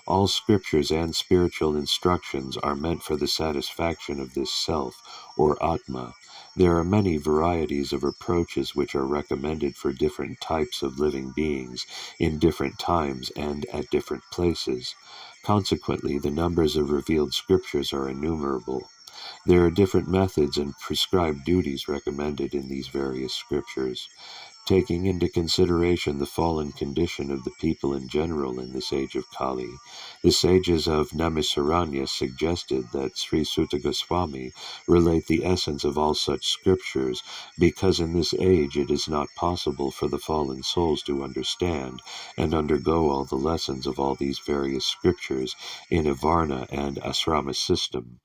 All scriptures and spiritual instructions are meant for the satisfaction of this self, or Atma. There are many varieties of approaches which are recommended for different types of living beings in different times and at different places. Consequently, the numbers of revealed scriptures are innumerable. There are different methods and prescribed duties recommended in these various scriptures. Taking into consideration the fallen condition of the people in general in this age of Kali, the sages of Namisaranya suggested that Sri Sutta Goswami relate the essence of all such scriptures, because in this age it is not possible for the fallen souls to understand and undergo all the lessons of all these various scriptures in a Varna and Asrama system.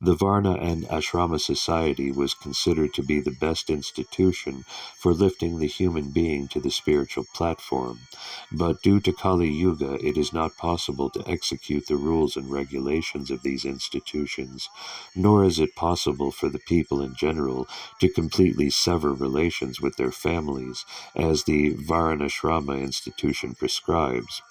The Varna and Ashrama society was considered to be the best institution for lifting the human being to the spiritual platform, but due to Kali Yuga it is not possible to execute the rules and regulations of these institutions, nor is it possible for the people in general to completely sever relations with their families, as the Varanashrama institution prescribes.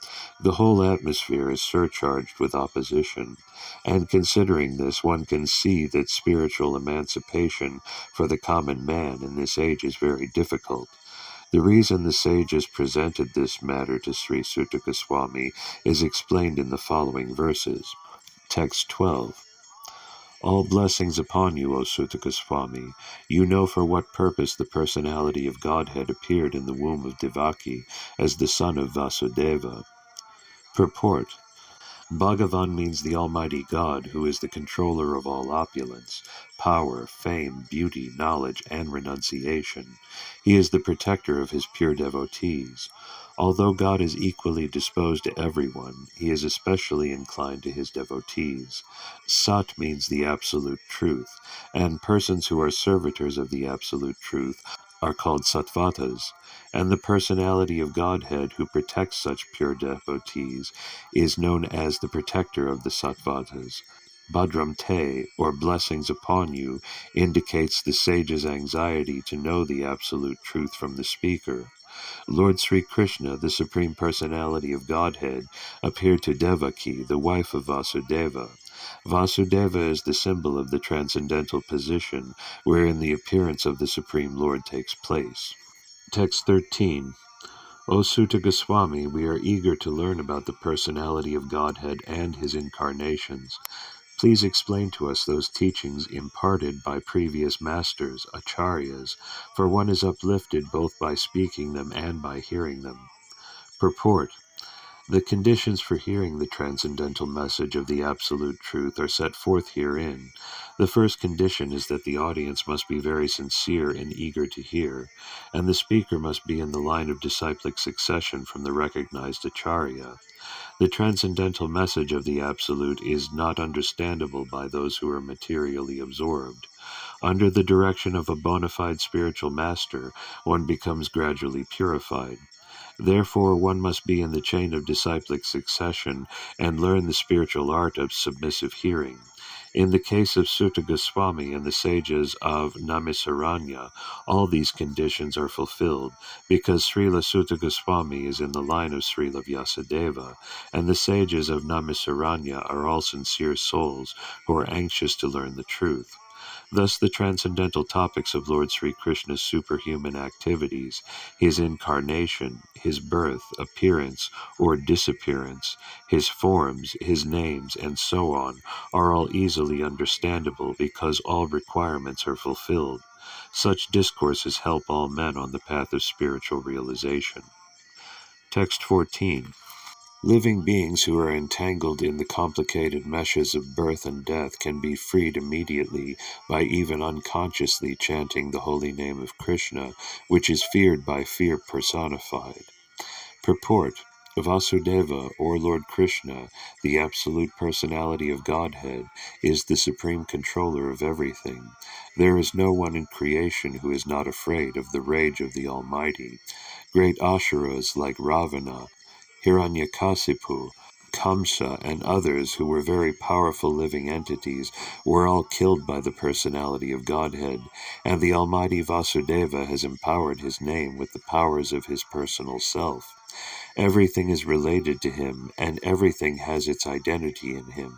The whole atmosphere is surcharged with opposition, and considering this, one can see that spiritual emancipation for the common man in this age is very difficult. The reason the sages presented this matter to Sri Sutta Goswami is explained in the following verses. Text 12. All blessings upon you, O Sutta Goswami. You know for what purpose the personality of Godhead appeared in the womb of Devaki as the son of Vasudeva. Purport: Bhagavan means the Almighty God, who is the controller of all opulence, power, fame, beauty, knowledge, and renunciation. He is the protector of his pure devotees. Although God is equally disposed to everyone, he is especially inclined to his devotees. Sat means the absolute truth, and persons who are servitors of the absolute truth are called sattvatas, and the personality of Godhead who protects such pure devotees is known as the protector of the sattvatas. Bhadram Te, or blessings upon you, indicates the sage's anxiety to know the absolute truth from the speaker. Lord Sri Krishna, the Supreme Personality of Godhead, appeared to Devaki, the wife of Vasudeva. Vasudeva is the symbol of the transcendental position wherein the appearance of the Supreme Lord takes place. Text 13. O Sutta Goswami, we are eager to learn about the personality of Godhead and his incarnations. Please explain to us those teachings imparted by previous masters, acharyas, for one is uplifted both by speaking them and by hearing them. Purport: The conditions for hearing the transcendental message of the Absolute Truth are set forth herein. The first condition is that the audience must be very sincere and eager to hear, and the speaker must be in the line of disciplic succession from the recognized acharya. The transcendental message of the Absolute is not understandable by those who are materially absorbed. Under the direction of a bona fide spiritual master, one becomes gradually purified. Therefore, one must be in the chain of disciplic succession and learn the spiritual art of submissive hearing. In the case of Sutta Goswami and the sages of Namisaranya, all these conditions are fulfilled, because Srila Sutta Goswami is in the line of Srila Vyasadeva, and the sages of Namisaranya are all sincere souls who are anxious to learn the truth. Thus the transcendental topics of Lord Sri Krishna's superhuman activities, his incarnation, his birth, appearance, or disappearance, his forms, his names, and so on, are all easily understandable because all requirements are fulfilled. Such discourses help all men on the path of spiritual realization. Text 14. Living beings who are entangled in the complicated meshes of birth and death can be freed immediately by even unconsciously chanting the holy name of Krishna, which is feared by fear personified. Purport: Vasudeva, or Lord Krishna, the absolute personality of Godhead, is the supreme controller of everything. There is no one in creation who is not afraid of the rage of the Almighty. Great Asuras like Ravana, Hiranyakasipu, Kamsa, and others who were very powerful living entities were all killed by the personality of Godhead, and the Almighty Vasudeva has empowered his name with the powers of his personal self. Everything is related to him, and everything has its identity in him.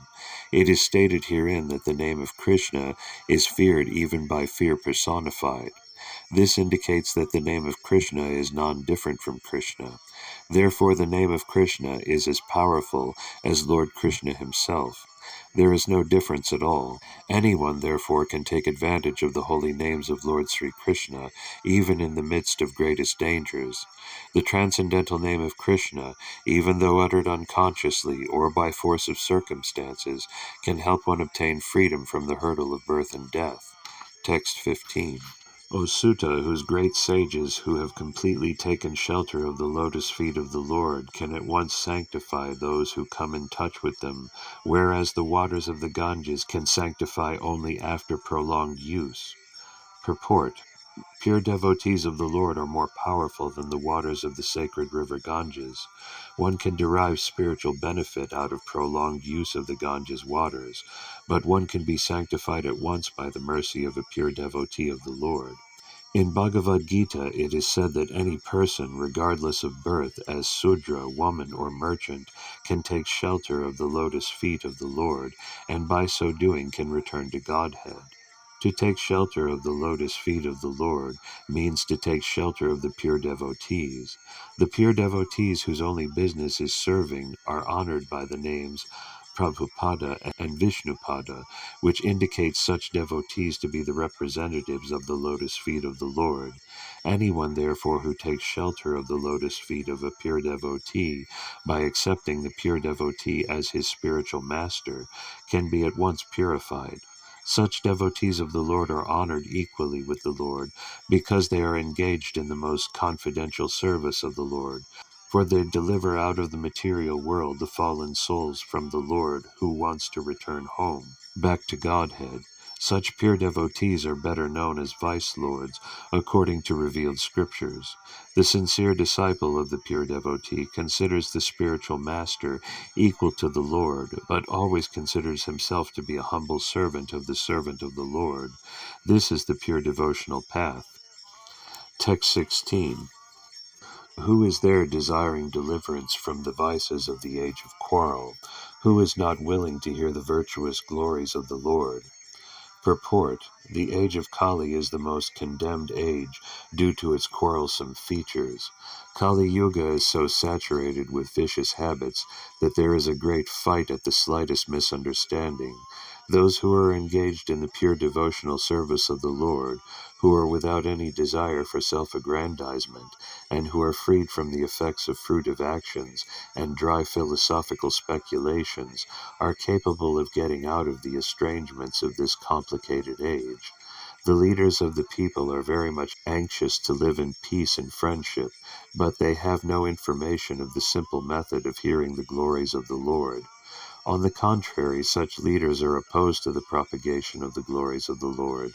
It is stated herein that the name of Krishna is feared even by fear personified. This indicates that the name of Krishna is non-different from Krishna. Therefore, the name of Krishna is as powerful as Lord Krishna himself. There is no difference at all. Anyone, therefore, can take advantage of the holy names of Lord Sri Krishna, even in the midst of greatest dangers. The transcendental name of Krishna, even though uttered unconsciously or by force of circumstances, can help one obtain freedom from the hurdle of birth and death. Text 15. O Sutta, whose great sages who have completely taken shelter of the lotus feet of the Lord can at once sanctify those who come in touch with them, whereas the waters of the Ganges can sanctify only after prolonged use. Purport: Pure devotees of the Lord are more powerful than the waters of the sacred river Ganges. One can derive spiritual benefit out of prolonged use of the Ganges waters, but one can be sanctified at once by the mercy of a pure devotee of the Lord. In Bhagavad Gita, it is said that any person, regardless of birth, as Sudra, woman, or merchant, can take shelter of the lotus feet of the Lord, and by so doing can return to Godhead. To take shelter of the lotus feet of the Lord means to take shelter of the pure devotees. The pure devotees whose only business is serving are honored by the names Prabhupada and Vishnupada, which indicates such devotees to be the representatives of the lotus feet of the Lord. Anyone, therefore, who takes shelter of the lotus feet of a pure devotee by accepting the pure devotee as his spiritual master can be at once purified. Such devotees of the Lord are honored equally with the Lord, because they are engaged in the most confidential service of the Lord, for they deliver out of the material world the fallen souls from the Lord who wants to return home, back to Godhead. Such pure devotees are better known as vice lords, according to revealed scriptures. The sincere disciple of the pure devotee considers the spiritual master equal to the Lord, but always considers himself to be a humble servant of the Lord. This is the pure devotional path. Text 16. Who is there desiring deliverance from the vices of the age of quarrel? Who is not willing to hear the virtuous glories of the Lord? Purport: The age of Kali is the most condemned age due to its quarrelsome features. Kali Yuga is so saturated with vicious habits that there is a great fight at the slightest misunderstanding. Those who are engaged in the pure devotional service of the Lord, who are without any desire for self-aggrandizement, and who are freed from the effects of fruitive actions and dry philosophical speculations, are capable of getting out of the estrangements of this complicated age. The leaders of the people are very much anxious to live in peace and friendship, but they have no information of the simple method of hearing the glories of the Lord. On the contrary, such leaders are opposed to the propagation of the glories of the Lord.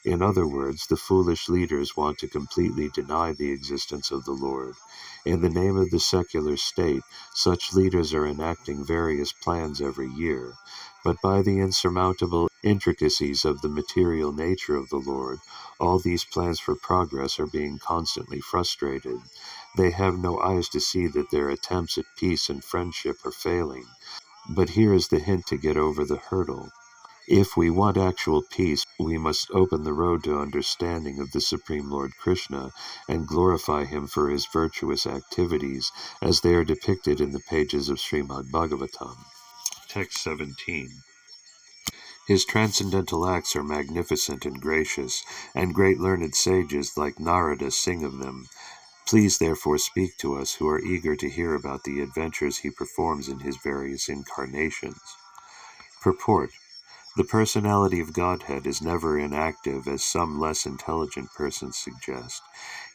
In other words, the foolish leaders want to completely deny the existence of the Lord. In the name of the secular state, such leaders are enacting various plans every year. But by the insurmountable intricacies of the material nature of the Lord, all these plans for progress are being constantly frustrated. They have no eyes to see that their attempts at peace and friendship are failing. But here is the hint to get over the hurdle. If we want actual peace, we must open the road to understanding of the Supreme Lord Krishna and glorify him for his virtuous activities as they are depicted in the pages of Srimad Bhagavatam. Text 17. His transcendental acts are magnificent and gracious, and great learned sages like Narada sing of them. Please therefore speak to us who are eager to hear about the adventures he performs in his various incarnations. Purport. The personality of Godhead is never inactive, as some less intelligent persons suggest.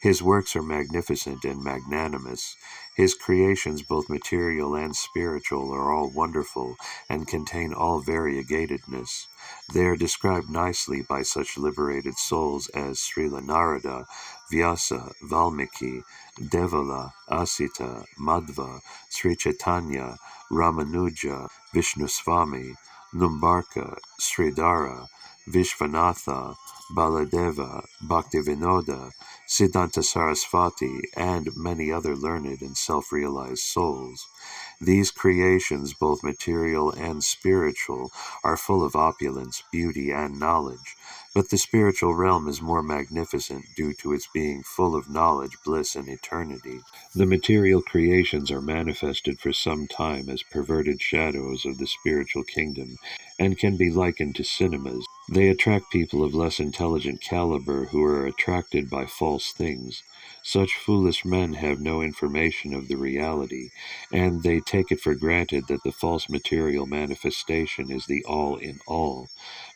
His works are magnificent and magnanimous. His creations, both material and spiritual, are all wonderful and contain all variegatedness. They are described nicely by such liberated souls as Srila Narada, Vyasa, Valmiki, Devala, Asita, Madhva, Sri Chaitanya, Ramanuja, Vishnu Swami, Numbarka, Sridhara, Vishvanatha, Baladeva, Bhaktivedanta, Siddhanta Sarasvati, and many other learned and self-realized souls. These creations, both material and spiritual, are full of opulence, beauty, and knowledge, but the spiritual realm is more magnificent due to its being full of knowledge, bliss, and eternity. The material creations are manifested for some time as perverted shadows of the spiritual kingdom, and can be likened to cinemas. They attract people of less intelligent caliber who are attracted by false things. Such foolish men have no information of the reality, and they take it for granted that the false material manifestation is the all in all.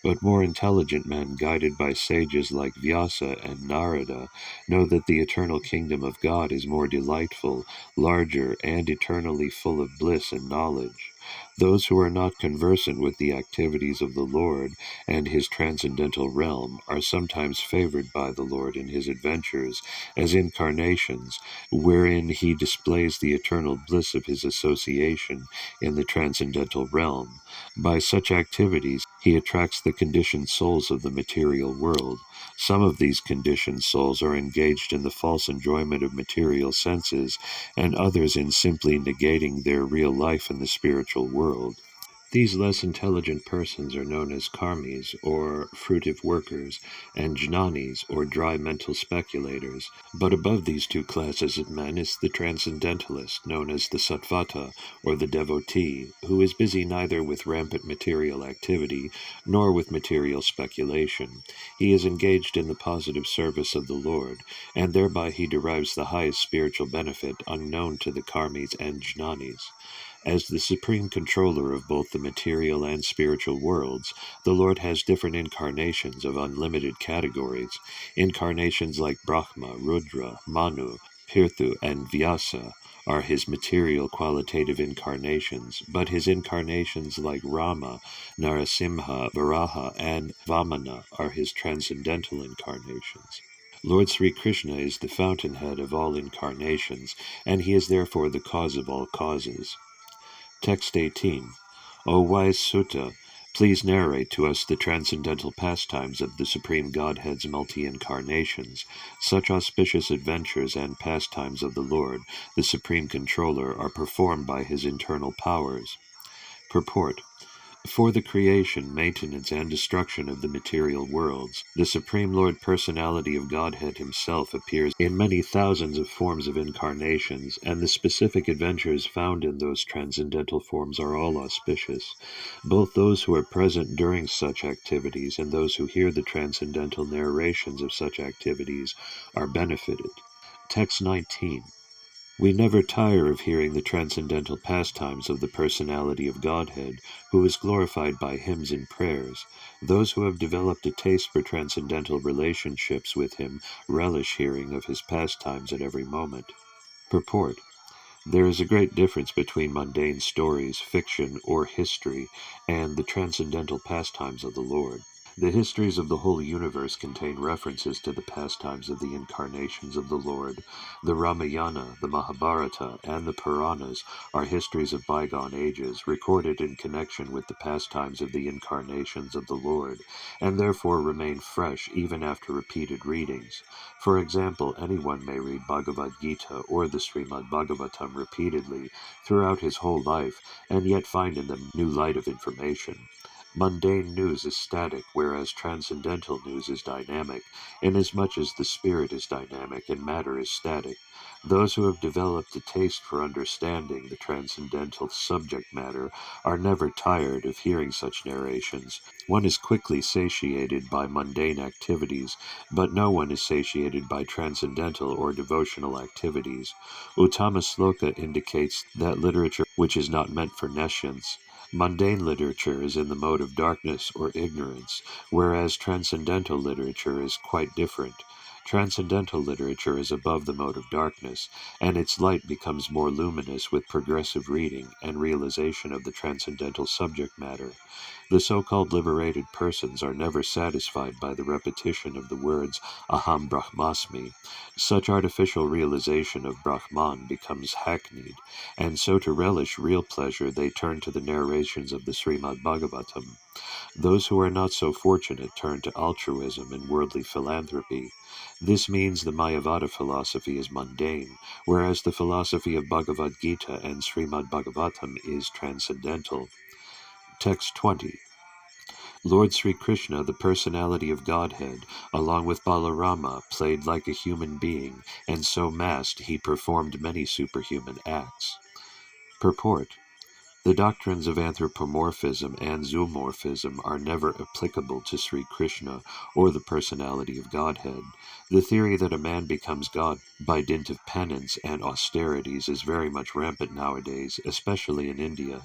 But more intelligent men, guided by sages like Vyasa and Narada, know that the eternal kingdom of God is more delightful, larger, and eternally full of bliss and knowledge. Those who are not conversant with the activities of the Lord and his transcendental realm are sometimes favored by the Lord in his adventures as incarnations, wherein he displays the eternal bliss of his association in the transcendental realm. By such activities, he attracts the conditioned souls of the material world. Some of these conditioned souls are engaged in the false enjoyment of material senses, and others in simply negating their real life in the spiritual world. These less intelligent persons are known as karmis, or fruitive workers, and jnanis, or dry mental speculators. But above these two classes of men is the transcendentalist, known as the sattvata, or the devotee, who is busy neither with rampant material activity nor with material speculation. He is engaged in the positive service of the Lord, and thereby he derives the highest spiritual benefit unknown to the karmis and jnanis. As the supreme controller of both the material and spiritual worlds, the Lord has different incarnations of unlimited categories. Incarnations like Brahma, Rudra, Manu, Pirthu, and Vyasa are his material qualitative incarnations, but his incarnations like Rama, Narasimha, Varaha, and Vamana are his transcendental incarnations. Lord Sri Krishna is the fountainhead of all incarnations, and he is therefore the cause of all causes. Text 18. O wise Sutta, please narrate to us the transcendental pastimes of the Supreme Godhead's multi-incarnations. Such auspicious adventures and pastimes of the Lord, the Supreme Controller, are performed by his internal powers. Purport. For the creation, maintenance, and destruction of the material worlds, the Supreme Lord Personality of Godhead himself appears in many thousands of forms of incarnations, and the specific adventures found in those transcendental forms are all auspicious. Both those who are present during such activities and those who hear the transcendental narrations of such activities are benefited. Text 19. We never tire of hearing the transcendental pastimes of the personality of Godhead, who is glorified by hymns and prayers. Those who have developed a taste for transcendental relationships with him relish hearing of his pastimes at every moment. Purport. There is a great difference between mundane stories, fiction, or history, and the transcendental pastimes of the Lord. The histories of the whole universe contain references to the pastimes of the incarnations of the Lord. The Ramayana, the Mahabharata, and the Puranas are histories of bygone ages, recorded in connection with the pastimes of the incarnations of the Lord, and therefore remain fresh even after repeated readings. For example, anyone may read Bhagavad Gita or the Srimad Bhagavatam repeatedly throughout his whole life, and yet find in them new light of information. Mundane news is static, whereas transcendental news is dynamic, inasmuch as the spirit is dynamic and matter is static. Those who have developed a taste for understanding the transcendental subject matter are never tired of hearing such narrations. One is quickly satiated by mundane activities, but no one is satiated by transcendental or devotional activities. Uttama Sloka indicates that literature which is not meant for nescience. Mundane literature is in the mode of darkness or ignorance, whereas transcendental literature is quite different. Transcendental literature is above the mode of darkness, and its light becomes more luminous with progressive reading and realization of the transcendental subject matter. The so-called liberated persons are never satisfied by the repetition of the words Aham Brahmasmi. Such artificial realization of Brahman becomes hackneyed, and so to relish real pleasure they turn to the narrations of the Srimad Bhagavatam. Those who are not so fortunate turn to altruism and worldly philanthropy. This means the Mayavada philosophy is mundane, whereas the philosophy of Bhagavad Gita and Srimad Bhagavatam is transcendental. Text 20. Lord Sri Krishna, the personality of Godhead, along with Balarama, played like a human being, and so masked he performed many superhuman acts. Purport. The doctrines of anthropomorphism and zoomorphism are never applicable to Sri Krishna or the personality of Godhead. The theory that a man becomes God by dint of penance and austerities is very much rampant nowadays, especially in India.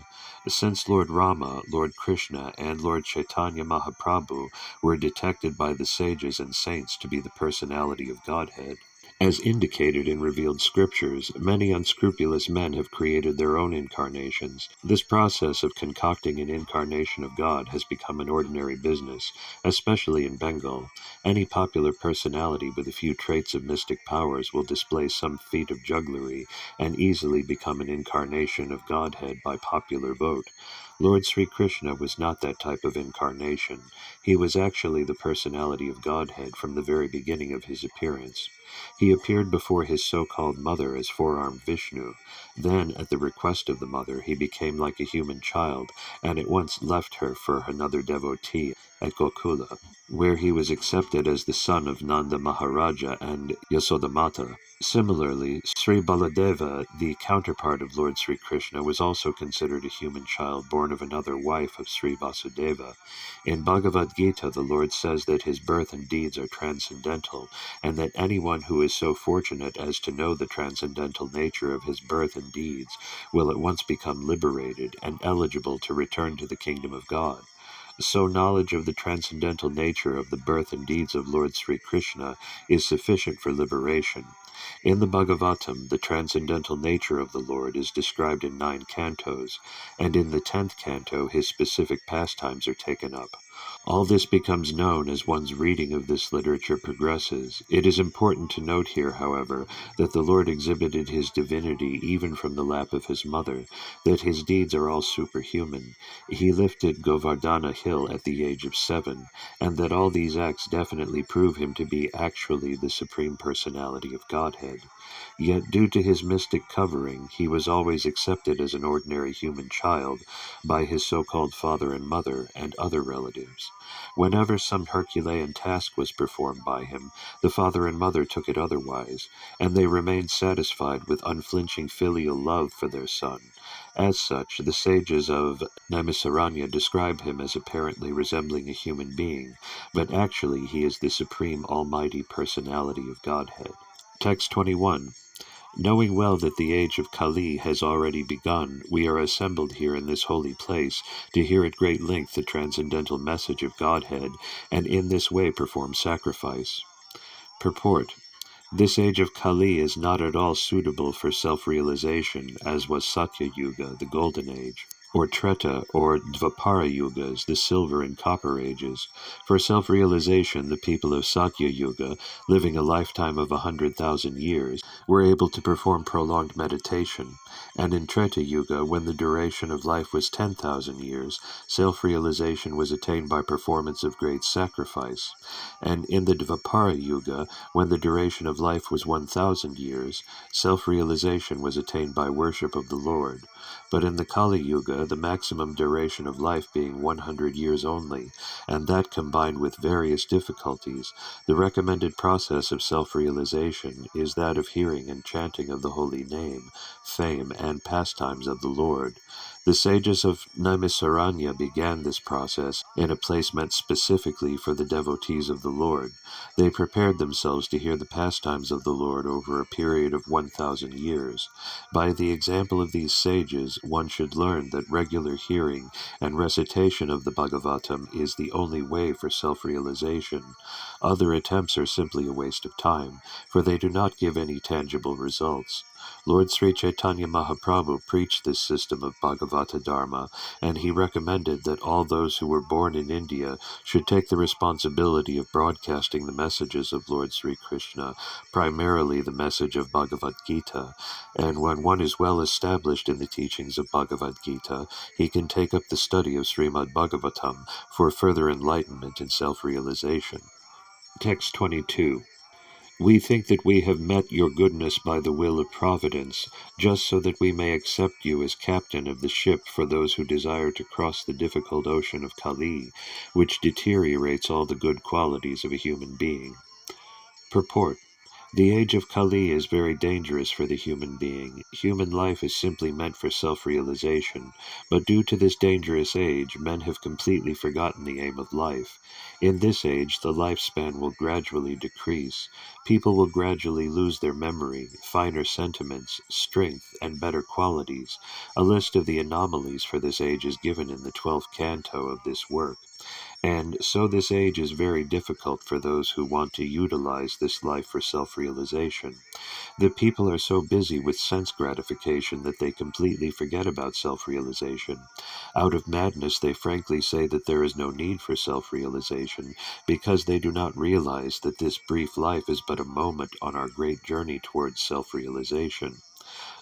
Since Lord Rama, Lord Krishna, and Lord Chaitanya Mahaprabhu were detected by the sages and saints to be the personality of Godhead, as indicated in revealed scriptures, many unscrupulous men have created their own incarnations. This process of concocting an incarnation of God has become an ordinary business, especially in Bengal. Any popular personality with a few traits of mystic powers will display some feat of jugglery and easily become an incarnation of Godhead by popular vote. Lord Sri Krishna was not that type of incarnation. He was actually the personality of Godhead from the very beginning of his appearance. He appeared before his so-called mother as four-armed Vishnu. Then, at the request of the mother, he became like a human child, and at once left her for another devotee at Gokula, where he was accepted as the son of Nanda Maharaja and Yasodamata. Similarly, Sri Baladeva, the counterpart of Lord Sri Krishna, was also considered a human child born of another wife of Sri Vasudeva. In Bhagavad Gita, the Lord says that his birth and deeds are transcendental, and that anyone who is so fortunate as to know the transcendental nature of his birth and deeds will at once become liberated and eligible to return to the kingdom of God. So knowledge of the transcendental nature of the birth and deeds of Lord Sri Krishna is sufficient for liberation. In the Bhagavatam, the transcendental nature of the Lord is described in 9 cantos, and in the 10th canto his specific pastimes are taken up. All this becomes known as one's reading of this literature progresses. It is important to note here, however, that the Lord exhibited his divinity even from the lap of his mother, that his deeds are all superhuman. He lifted Govardhana Hill at the age of 7, and that all these acts definitely prove him to be actually the Supreme Personality of Godhead. Yet, due to his mystic covering, he was always accepted as an ordinary human child by his so-called father and mother and other relatives. Whenever some Herculean task was performed by him, the father and mother took it otherwise, and they remained satisfied with unflinching filial love for their son. As such, the sages of Naimisaranya describe him as apparently resembling a human being, but actually he is the supreme almighty personality of Godhead. Text 21. Knowing well that the age of Kali has already begun, we are assembled here in this holy place to hear at great length the transcendental message of Godhead, and in this way perform sacrifice. Purport. This age of Kali is not at all suitable for self-realization, as was Satya Yuga, the Golden Age. or Treta, or Dvapara Yugas, the Silver and Copper Ages. For self-realization, the people of Satya Yuga, living a lifetime of 100,000 years, were able to perform prolonged meditation, and in Treta Yuga, when the duration of life was 10,000 years, self-realization was attained by performance of great sacrifice, and in the Dvapara Yuga, when the duration of life was 1,000 years, self-realization was attained by worship of the Lord. But in the Kali Yuga, the maximum duration of life being 100 years only, and that combined with various difficulties, the recommended process of self-realization is that of hearing and chanting of the holy name, fame, and pastimes of the Lord. The sages of Naimisaranya began this process in a place meant specifically for the devotees of the Lord. They prepared themselves to hear the pastimes of the Lord over a period of 1,000 years. By the example of these sages, one should learn that regular hearing and recitation of the Bhagavatam is the only way for self-realization. Other attempts are simply a waste of time, for they do not give any tangible results. Lord Sri Chaitanya Mahaprabhu preached this system of Bhagavata Dharma, and he recommended that all those who were born in India should take the responsibility of broadcasting the messages of Lord Sri Krishna, primarily the message of Bhagavad Gita, and when one is well established in the teachings of Bhagavad Gita, he can take up the study of Srimad Bhagavatam for further enlightenment and self-realization. Text 22. We think that we have met your goodness by the will of Providence, just so that we may accept you as captain of the ship for those who desire to cross the difficult ocean of Kali, which deteriorates all the good qualities of a human being. Purport. The age of Kali is very dangerous for the human being. Human life is simply meant for self-realization, but due to this dangerous age, men have completely forgotten the aim of life. In this age, the lifespan will gradually decrease. People will gradually lose their memory, finer sentiments, strength, and better qualities. A list of the anomalies for this age is given in the 12th canto of this work. And so this age is very difficult for those who want to utilize this life for self-realization. The people are so busy with sense gratification that they completely forget about self-realization. Out of madness, they frankly say that there is no need for self-realization, because they do not realize that this brief life is but a moment on our great journey towards self-realization.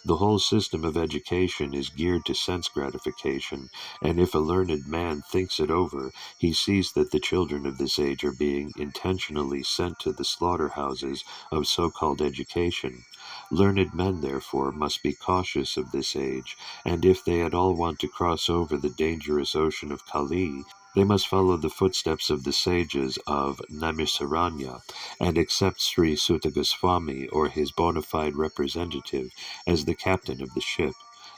The whole system of education is geared to sense gratification, and if a learned man thinks it over, he sees that the children of this age are being intentionally sent to the slaughterhouses of so-called education. Learned men, therefore, must be cautious of this age, and if they at all want to cross over the dangerous ocean of Kali, they must follow the footsteps of the sages of Naimisaranya and accept Sri Suta Goswami or his bona fide representative as the captain of the ship.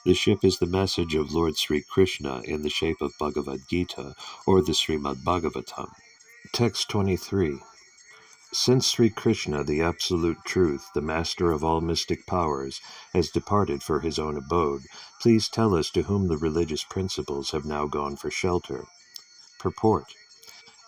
The ship is the message of Lord Sri Krishna in the shape of Bhagavad Gita or the Srimad Bhagavatam. Text 23. Since Sri Krishna, the Absolute Truth, the Master of all mystic powers, has departed for his own abode, please tell us to whom the religious principles have now gone for shelter. Purport.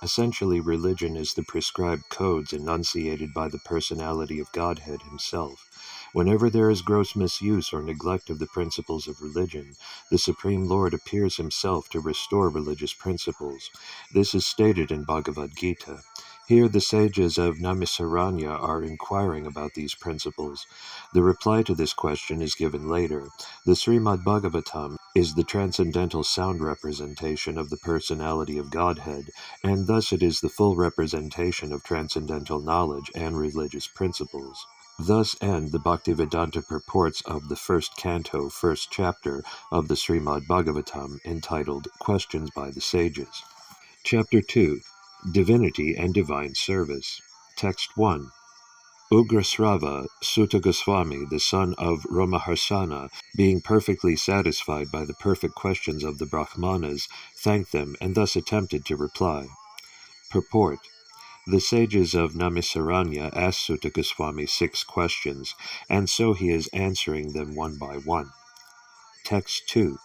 Essentially, religion is the prescribed codes enunciated by the personality of Godhead himself. Whenever there is gross misuse or neglect of the principles of religion, the Supreme Lord appears himself to restore religious principles. This is stated in Bhagavad Gita. Here the sages of Naimisaranya are inquiring about these principles. The reply to this question is given later. The Srimad Bhagavatam is the transcendental sound representation of the personality of Godhead, and thus it is the full representation of transcendental knowledge and religious principles. Thus end the Bhaktivedanta purports of the first canto, first chapter of the Srimad Bhagavatam, entitled Questions by the Sages. Chapter 2. Divinity and Divine Service. Text 1. Ugrasrava, Suta Goswami, the son of Ramaharsana, being perfectly satisfied by the perfect questions of the Brahmanas, thanked them and thus attempted to reply. Purport. The sages of Naimisaranya asked Suta Goswami 6 questions, and so he is answering them one by one. Text 2.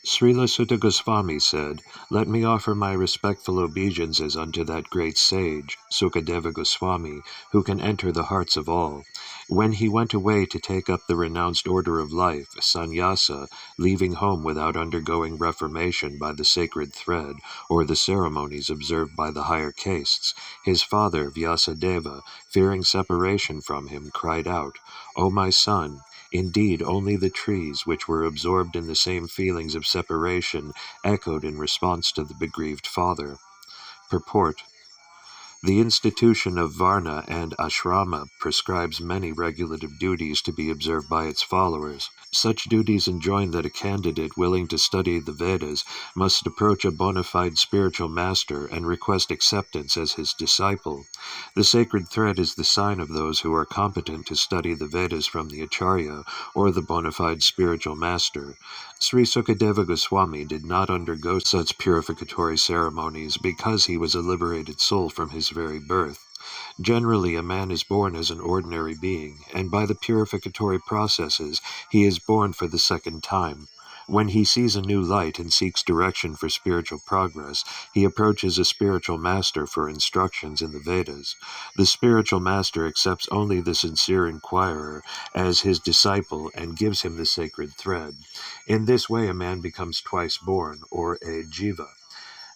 Srila Sutta Goswami said, "Let me offer my respectful obeisances unto that great sage, Sukadeva Goswami, who can enter the hearts of all. When he went away to take up the renounced order of life, sannyasa, leaving home without undergoing reformation by the sacred thread, or the ceremonies observed by the higher castes, his father, Vyasadeva, fearing separation from him, cried out, 'O my son, indeed, only the trees, which were absorbed in the same feelings of separation, echoed in response to the begrieved father.'" Purport: the institution of Varna and Ashrama prescribes many regulative duties to be observed by its followers. Such duties enjoin that a candidate willing to study the Vedas must approach a bona fide spiritual master and request acceptance as his disciple. The sacred thread is the sign of those who are competent to study the Vedas from the Acharya, or the bona fide spiritual master. Sri Sukadeva Goswami did not undergo such purificatory ceremonies because he was a liberated soul from his very birth. Generally, a man is born as an ordinary being, and by the purificatory processes, he is born for the second time. When he sees a new light and seeks direction for spiritual progress, he approaches a spiritual master for instructions in the Vedas. The spiritual master accepts only the sincere inquirer as his disciple and gives him the sacred thread. In this way, a man becomes twice born, or a jiva.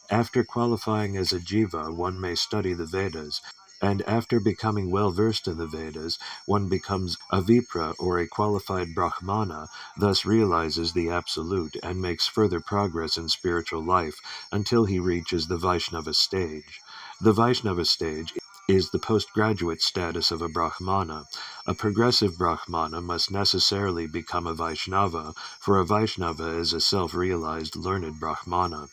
After qualifying as a jiva, one may study the Vedas, and after becoming well versed in the Vedas, one becomes a vipra, or a qualified brahmana, thus realizes the absolute and makes further progress in spiritual life until he reaches the Vaishnava stage. The Vaishnava stage is the postgraduate status of a brahmana. A progressive brahmana must necessarily become a Vaishnava, for a Vaishnava is a self-realized learned brahmana.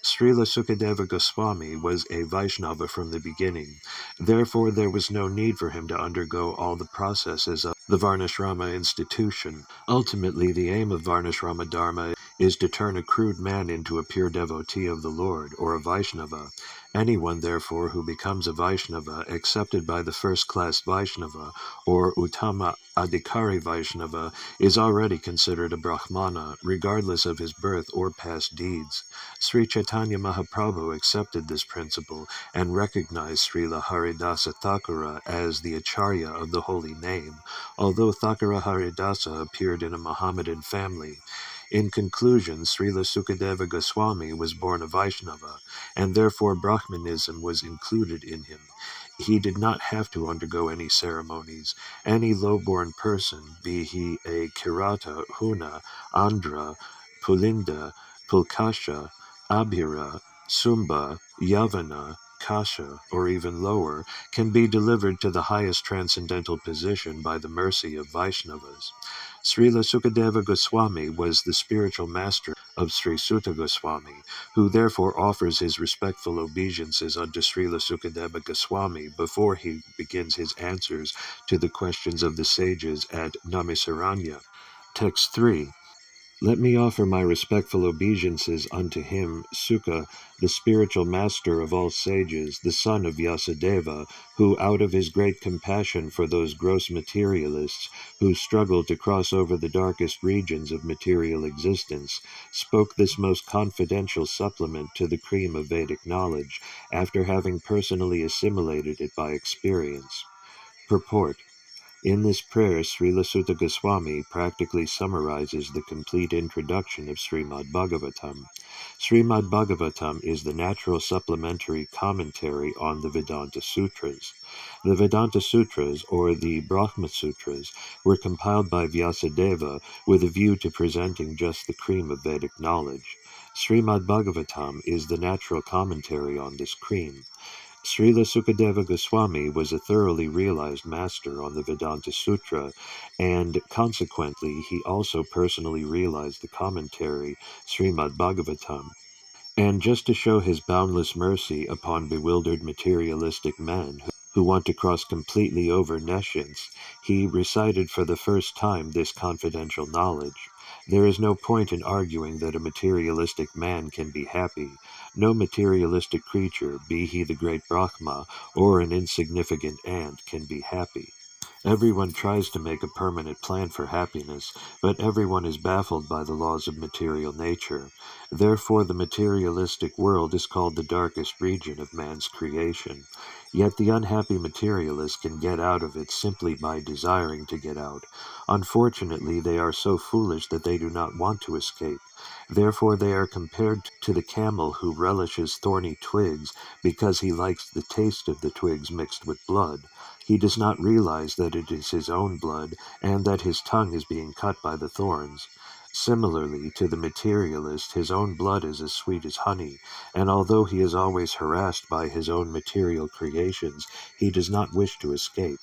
Srila Sukadeva Goswami was a Vaishnava from the beginning. Therefore, there was no need for him to undergo all the processes of the Varnashrama institution. Ultimately, the aim of Varnashrama Dharma is to turn a crude man into a pure devotee of the Lord, or a Vaishnava. Anyone, therefore, who becomes a Vaishnava, accepted by the first-class Vaishnava, or Uttama Adhikari Vaishnava, is already considered a Brahmana, regardless of his birth or past deeds. Sri Chaitanya Mahaprabhu accepted this principle and recognized Srila Haridasa Thakura as the Acharya of the holy name, although Thakura Haridasa appeared in a Mohammedan family. In conclusion, Srila Sukadeva Goswami was born a Vaishnava, and therefore Brahmanism was included in him. He did not have to undergo any ceremonies. Any low-born person, be he a Kirata, Huna, Andhra, Pulinda, Pulkasha, Abhira, Sumba, Yavana, Kasha, or even lower, can be delivered to the highest transcendental position by the mercy of Vaishnavas. Srila Sukadeva Goswami was the spiritual master of Sri Sutta Goswami, who therefore offers his respectful obeisances unto Srila Sukadeva Goswami before he begins his answers to the questions of the sages at Namisaranya. Text 3. Let me offer my respectful obeisances unto him, Sukha, the spiritual master of all sages, the son of Vyasadeva, who, out of his great compassion for those gross materialists who struggle to cross over the darkest regions of material existence, spoke this most confidential supplement to the cream of Vedic knowledge, after having personally assimilated it by experience. Purport: in this prayer, Srila Sutta Goswami practically summarizes the complete introduction of Srimad Bhagavatam. Srimad Bhagavatam is the natural supplementary commentary on the Vedanta Sutras. The Vedanta Sutras, or the Brahma Sutras, were compiled by Vyasadeva with a view to presenting just the cream of Vedic knowledge. Srimad Bhagavatam is the natural commentary on this cream. Srila Sukadeva Goswami was a thoroughly realized master on the Vedanta Sutra, and consequently he also personally realized the commentary, Srimad Bhagavatam. And just to show his boundless mercy upon bewildered materialistic men who want to cross completely over nescience, he recited for the first time this confidential knowledge. There is no point in arguing that a materialistic man can be happy. No materialistic creature, be he the great Brahma or an insignificant ant, can be happy. Everyone tries to make a permanent plan for happiness, but everyone is baffled by the laws of material nature. Therefore, the materialistic world is called the darkest region of man's creation. Yet the unhappy materialist can get out of it simply by desiring to get out. Unfortunately, they are so foolish that they do not want to escape. Therefore, they are compared to the camel who relishes thorny twigs because he likes the taste of the twigs mixed with blood. He does not realize that it is his own blood and that his tongue is being cut by the thorns. Similarly, to the materialist, his own blood is as sweet as honey, and although he is always harassed by his own material creations, he does not wish to escape.